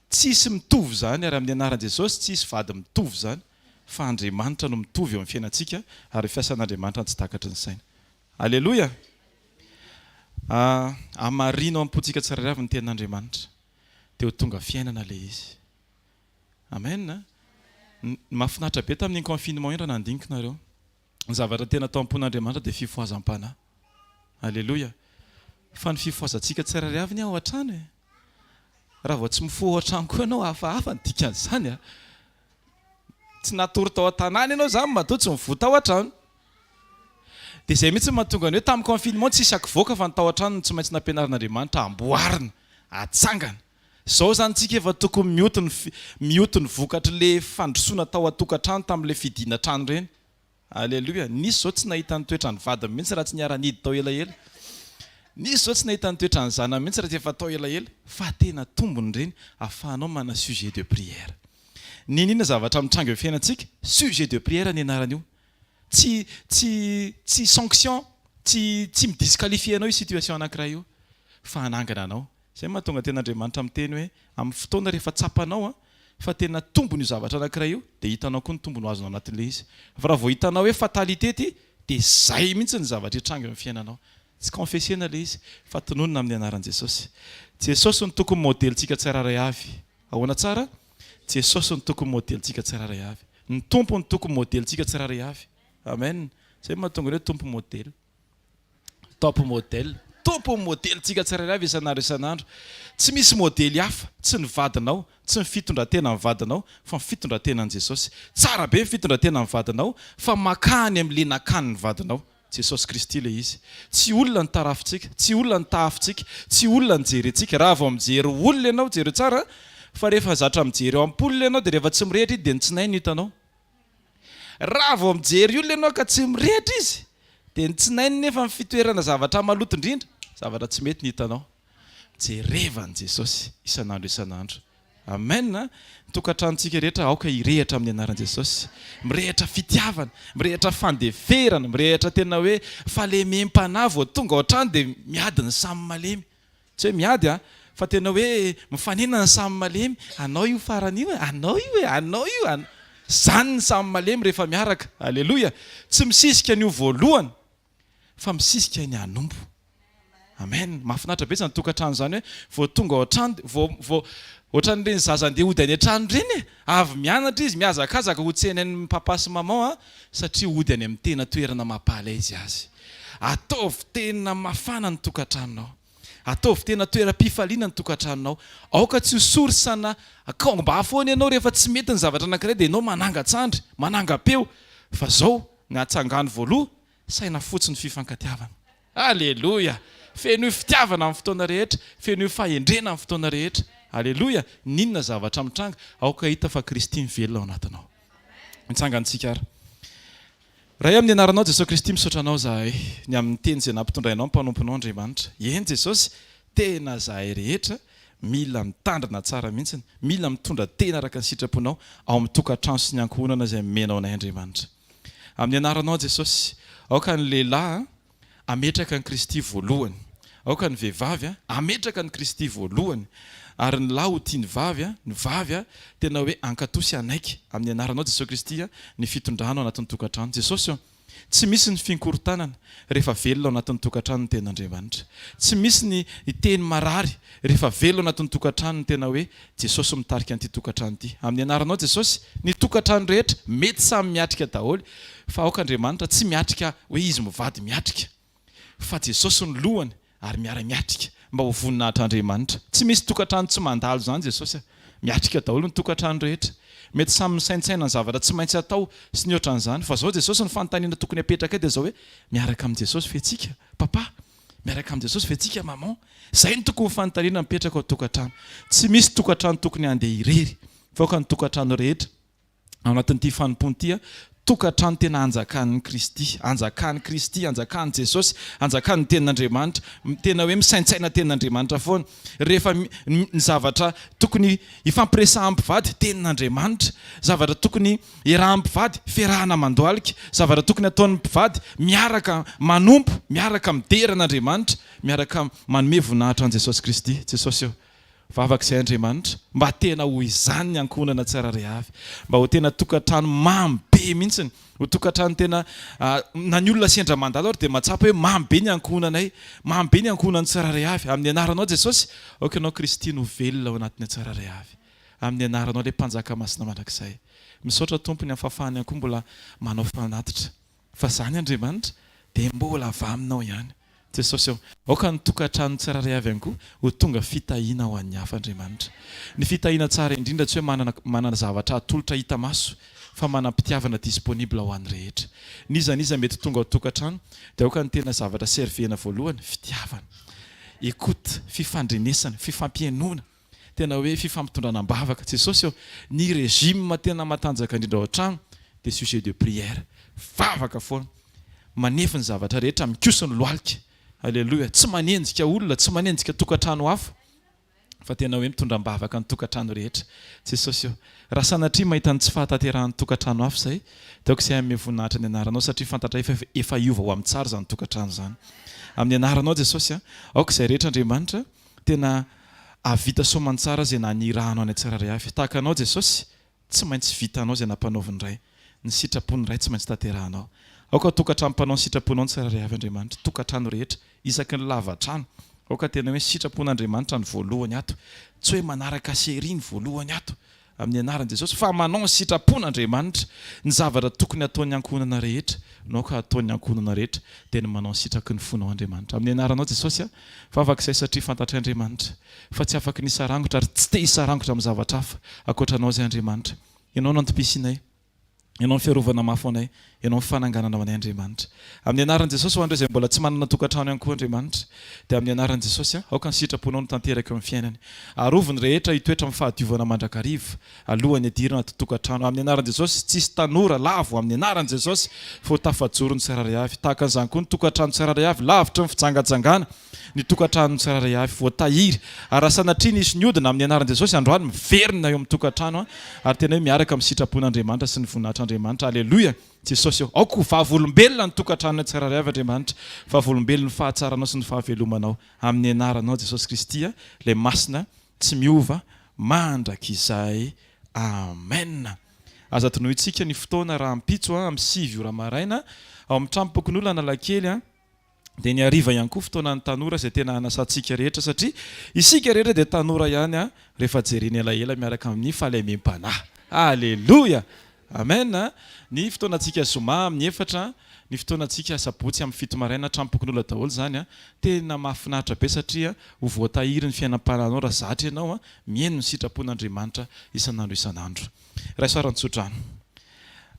S2: Tsisy mitovy zany ary amin'ny anaran'i Jesosy tsisy vady mitovy zany fa Andriamanitra no mitovy eo amin'ny fiainantsika ary fiasan'Andriamanitra tsy takatry ny saina. Alleluia. Amarino ampontsika tsirairay avy ny tenin'Andriamanitra dia ho tonga fiainana le izy. Amen. Mahafinaritra be tamin'ny confinement iny raha nandinika nareo. Ny zavatra tena atao ampon'Andriamanitra dia fifoazam-panahy. Alleluia. Fa ny fifoazantsika tsirairay avy ny ao an-trano e. Raha vao tsy mifoha ao an-trano koa ianao hafahafa ny dikan'izany. Tsy natory tao an-tanàna ianao zany matoa tsy mivoha tao an-trano. Dia izay mihitsy mahatonga ny hoe tamin'ny confinement tsy isaka voaka fa ny tao an-trano no tsy maintsy nampianarin'Andriamanitra amboarina, atsangana. Izao zany tsika efa tokony mioty ny vokatry le fandrosoana tao an-tokantrano tamin'ilay fidiana trano ireny. Alleluia. Nisy izao tsy nahita ny toetrany vadiny mihitsy raha tsy niara-nidy tao elaela. Nisy izao tsy nahita ny toetrany zanany mihitsy raha tsy efa tao elaela. Fa tena tombony ireny ahafahanao mana sujet de prière. Ninona zavatra mitrango eo fiainantsika? Sujet de prière ny anarany io. Tsy sanction, tsy midisqualifie anao io situation anankiray io fa hanangana anao. Izay mahatonga tenin'Andriamanitra miteny hoe amin'ny fotoana rehefa tsapanao fa tena tombony io zavatra anankiray io dia hitanao koa ny tombony ho azonao anatin'ilay izy. Fa raha vao hitanao hoe fatalité ty dia izay mihitsy ny zavatra hitrango amin'ny fiainanao. Tsy confessiana ilay izy fa tononona amin'ny anaran'i Jesosy. Jesosy ny tokony modelintsika tsirairay avy. Ahoana tsara? Jesosy ny tokony modelintsika tsirairay avy. Ny tompo ny tokony modelintsika tsirairay avy. Amen. Izay mahatonga hoe tompo modely. Top modèle. Tompo modelintsika tsirairay avy isan'andro. Tsy misy modely hafa, tsy ny vadinao, tsy ny fitondratena ny vadinao, fa ny fitondrantenan'i Jesosy. Tsara be ny fitondratena ny vadinao, fa makany amin'ilay nakany ny vadinao. Jesosy Kristy ilay izy. Tsy olona ny tarafintsika, tsy olona ny tahafintsika, tsy olona ny jerentsika. Raha vao mijery olona ianao, jery tsara, fa rehefa zatra mijery eo am-polona ianao dia rehefa tsy mirehitra izy dia nitsinainy hitanao. Raha vao mijery olona ianao ka tsy mirehitra izy dia nitsinainy nefa ny fitoerana zavatra maloto indrindra, zavatra tsy mety ny hitanao. Jerevan'i Jesosy isan'andro isan'andro. amen. Tokantranontsika rehetra aoka irehitra amin'ny anaran'i Jesosy, mirehitra fitiavana, mirehitra fandeferana, mirehitra tena hoe falemem-panahy vao tonga ao an-trano dia miady ny samy malemy, tsy hoe miady fa tena hoe mifanena ny samy malemy, anao io farany io, anao io, anao io, zany ny samy malemy rehefa miaraka. Aleloia. Tsy misisika ny io voalohany fa misisika ny anombo. Amen. Mahafinaritra be zany tokantrano zany hoe vao tonga ao an-trano vao ohatran'ireny zaza andeha hody any an-trano ireny, avy mianatra izy miazakazaka ho tsenan'ny papa sy maman satria hody any amin'ny tena toerana mampala izy azy. Ataovy tena mafana ny tokantranonao, ataovy tena toeram-pifaliana ny tokantranonao. Aoka tsy hosorsana kaomba foana ianao rehefa tsy mety ny zavatra anankiray dia ianao mananga-tsandry, mananga-peo, fa zao ny atsangano voaloha saina fotsiny fifankatiavana. Aleloia. Feno fitiavana amin'ny fotoana rehetra, feno fahendrena amin'ny fotoana rehetra. Aleloia. Ninona zavatra mitranga, aoka hita fa Kristy mivelona ao anatinao. Mitsangantsika ara. Raha amin'ny anaranao Jesosy Kristy misaotra anao zahay ny amin'ny teny izay nampitondrainao mpanomponao Andriamanitra. Eny Jesosy, tena zahay rehetra mila mitandrina tsara mihitsy, mila mitondra tena araka ny sitraponao ao amin'ny tokantrano sy ny ankohonana izay menao anay Andriamanitra. Amin'ny anaranao Jesosy, aoka ny lehilahy ametraka ny Kristy voalohany, aoka ny vehivavy ametraka ny Kristy voalohany, ary ny lahy ho tia ny vavy tena hoe ankatosy anaiky amin'ny anaranao Jesosy Kristy ny fitondrano anatin'ny tokantrano. Jesosy, tsy misy ny finkorontanana rehefa velona ao anatin'ny tokantrano ny ten'Andriamanitra. Tsy misy ny teny marary rehefa velona ao anatin'ny tokantrano ny tena hoe Jesosy mitarika an'ity tokantrano ity. Amin'ny anaranao Jesosy, ny tokantrano rehetra mety samy miatrika daholo, fa aoka Andriamanitra tsy miatrika hoe izy mivady miatrika, fa Jesosy ny lohany ary miara-miatrika mba ho voninahitran'Andriamanitra. Tsy misy tokantrano tsy mandalo zany Jesosy, miatrika daholo ny tokantrano rehetra. Mety samy misaintsaina ny zavatra tsy maintsy atao sy ny ohatran'izany, fa zao Jesosy ny fanontaniana tokony apetraka dia zao hoe miaraka amin'ny Jesosy fetsika papa, miaraka amin'ny Jesosy fetsika maman. Zay ny tokony fanontaniana mipetraka ao tokantrano. Tsy misy tokantrano tokony andeha irery, fa aoka ny tokantrano rehetra ao anatin'ity fanompony ity tokantrano tena anjakan'ny Kristy, anjakan'ny Kristy, anjakan'ny Jesosy, anjakan'ny tenin'Andriamanitra, tena hoe misaintsaina tenin'Andriamanitra foana. Rehefa ny zavatra tokony ifampiresahan'ny mpivady tenin'Andriamanitra, zavatra tokony iarahan'ny mpivady fiarahana mandoalika, zavatra tokony ataon'ny mpivady miaraka manompo, miaraka mideran'Andriamanitra, miaraka manome voninahitra an' Jesosy Kristy. Jesosy eo vavak'izay Andriamanitra, mba tena ho izany ny ankohonana tsirairay avy, mba ho tena tokantrano mamy be mihitsy, ho tokantrano tena na ny olona sendra mandalo ary dia mahatsapa hoe mamy be ny ankohonanay, mamy be ny ankohonany tsirairay avy. Amin'ny anaranao Jesosy, aoka ianao Kristy no velona ao anatin'ny tsirairay avy. Amin'ny anaranao ilay mpanjaka masina mandrakizay. Misaotra tompony amin'ny fahafahany ihany koa mbola manao fanatitra, fa zany Andriamanitra dia mbola avy aminao ihany. Jesosy eo, aoka ny tokantrano tsirairay avy ihany koa ho tonga fitahiana ho an'ny hafa Andriamanitra. Ny fitahiana tsara indrindra tsy hoe manana zavatra atolotra hita maso, fa manam-pitiavana disponible ho an'ny rehetra. Nizaniza mety tonga ao tokantrano dia aoka ny tena zavatra serviena voalohany, fitiavana, écoute, fifandrenesana, fifampiainona, tena hoe fifampitondrana-bavaka. Jesosy eo, ny régime tena matanjaka indrindra ao an-trano dia sujet de prière, vavaka foana, manefa ny zavatra rehetra mikosony lohalika. Aleloia. Tsy manenjika olona, tsy manenjika tokantrano hafa, fa tena hoe mitondram-bavaka ny tokantrano rehetra. Jesosy eo, raha sanatria mahita ny tsy fahataterahan'ny tokantrano hafa izay, dia aoka izay amin'ny voninahitra ny anaranao satria fantatra efa hiova ho amin'ny tsara izany tokantrano izany. Amin'ny anaranao Jesosy, aoka izay rehetra Andriamanitra tena avita soamantsara izay nanirahanao any tsirairay avy. Tahaka anao Jesosy, tsy maintsy vitanao izay nampanaoviny ray, ny sitrapony ray tsy maintsy tanterahanao. Aoka tokantrano mpanao ny sitraponao ny tsirairay avy Andriamanitra, tokantrano rehetra isaky ny lavatrano, aoka tena hoe sitrapon'Andriamanitra ny voalohany ato, tsy hoe manaraka sery ny voalohany ato amin'ny anaran'i Jesosy, fa manao ny sitrapon'Andriamanitra, ny zavatra tokony ataon'ny ankohonana rehetra, naoka ataon'ny ankohonana rehetra dia ny manao ny sitraky ny fonao Andriamanitra. Amin'ny anaranao Jesosy, fa afak'izay satria fantatry Andriamanitra fa tsy afaka ny isarangotra ary tsy te isarangotra amin'ny zavatra hafa ankoatranao izay Andriamanitra. Ianao no antom-pisinay, ianao ny fiarovana mafo anay, ianao ny fananganana ho anay Andriamanitra. Amin'ny anaran'i Jesosy ho andreo izay mbola tsy manana tokantrano ihany koa Andriamanitra, dia amin'ny anaran'i Jesosy aoka ny sitraponao no tanteraka eo amin'ny fiainany. Aroviny rehetra hitoetra amin'ny fahadiovana mandrakariva alohan'ny hidirana ato tokantrano. Amin'ny anaran'i Jesosy tsisy tanora lavo amin'ny anaran'i Jesosy fô tafajoro ny tsiraray avy. Tahaka an'izany koa ny tokantrano tsiraray avy lavitra ny fijangajangana, ny tokantrano tsiraray avy voatahiry. Ary raha sanatria nisy niodina amin'ny anaran'i Jesosy androany miverina eo amin'ny tokantrano ary tena hoe miaraka amin'ny sitrapon'Andriamanitra sy ny voninahitran'Andriamanitra. Aleluia. Jesosy eo aoko vavolombelona ny tokantrano tsiraray avy Andriamanitra, vavolombelona ny fahatsaranao sy ny fahavelomanao amin'ny anaranao Jesosy Kristy, ilay masina tsy miova mandrakizay. Amen. Aza tonohintsika ny fotoana raha ampitso amin'ny 7 ora maraina ao amin'ny trampokon'olona Analakely dia ny hariva ihany koa fotoanan'ny tanora izay tena anasantsika rehetra, satria isika rehetra dia tanora ihany rehefa jereny elaela miaraka amin'ny fahalemem-panahy. Aleluia. Amen. Ny fotoanantsika zoma amin'ny 4, ny fotoanantsika sabotsy amin'ny 7 maraina trampokon'olona daholo zany tena mahafinaritra be, satria ho voatahiry ny fiainam-pananao raha zatra ianao mihaino ny sitrapon'Andriamanitra isan'andro isan'andro. Raisoarany tsodrano.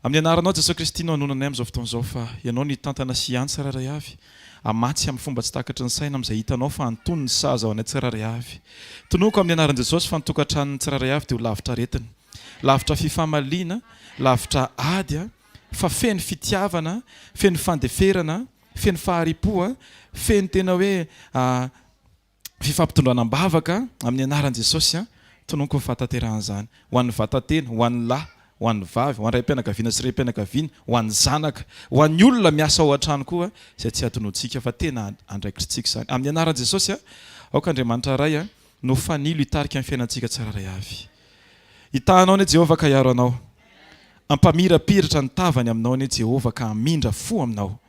S2: Amin'ny anaranao Jesosy Kristy no anonanay amin'izao fotoan'izao fa ianao ny tantana siany tsiraray avy, amatsy amin'ny fomba tsy takatry ny saina amin'izay hitanao fa antony ny saza ao anay tsiraray avy. Tonoko amin'ny anaran'i Jesosy fa ny tokantranony tsiraray avy dia ho lavitra aretina, lavitra fifamaliana, lavitra ady, fa feno fitiavana, feno fandeferana, feno faharipo, feno tena hoe fifampitondranam-bavaka amin'ny anaran'i Jesosy. Tonoko ny fatateran'izany ho an'ny vatatena, ho an'ny lahy, ho an'ny vavy, ho an'ny raim-pianakaviana sy raim-pianakaviana, ho an'ny zanaka, ho an'ny olona miasa ao an-trano koa izay tsy hatonontsika fa tena andraikitritsika izany. Amin'ny anaran'i Jesosy aoka Andriamanitra ray no fanilo hitarika amin'ny fiainantsika tsiraray avy. Hitahanao anie Jehovah ka hiaro anao, ampamirapiratra ny tavany aminao anie Jehovah ka hamindra fo aminao,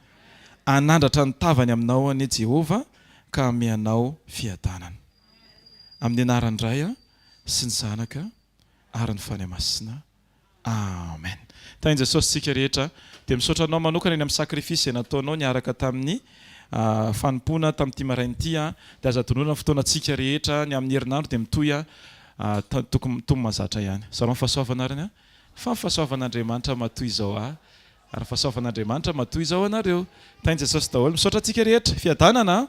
S2: anandratra ny tavany aminao anie Jehovah ka hameanao fiadanana. Amin'ny anaran'ny Ray sy ny Zanaka ary ny Fanahy Masina. Amen. Tain'i Jesosy tsika rehetra dia misaotra anao manokana eny amin'ny sakrifisy izay nataonao niaraka tamin'ny fanompoana tamin'ity maraina ity, dia aza tonona ny fotoanantsika rehetra ny amin'ny herinandro dia mitohy tokony mahazatra ihany. Zareo fahasoavana arany fa fahasoavan'Andriamanitra matoy izao ary fahasoavan'Andriamanitra matoy izao anareo. Tain'i Jesosy daholo misaotra antsika rehetra fiadanana.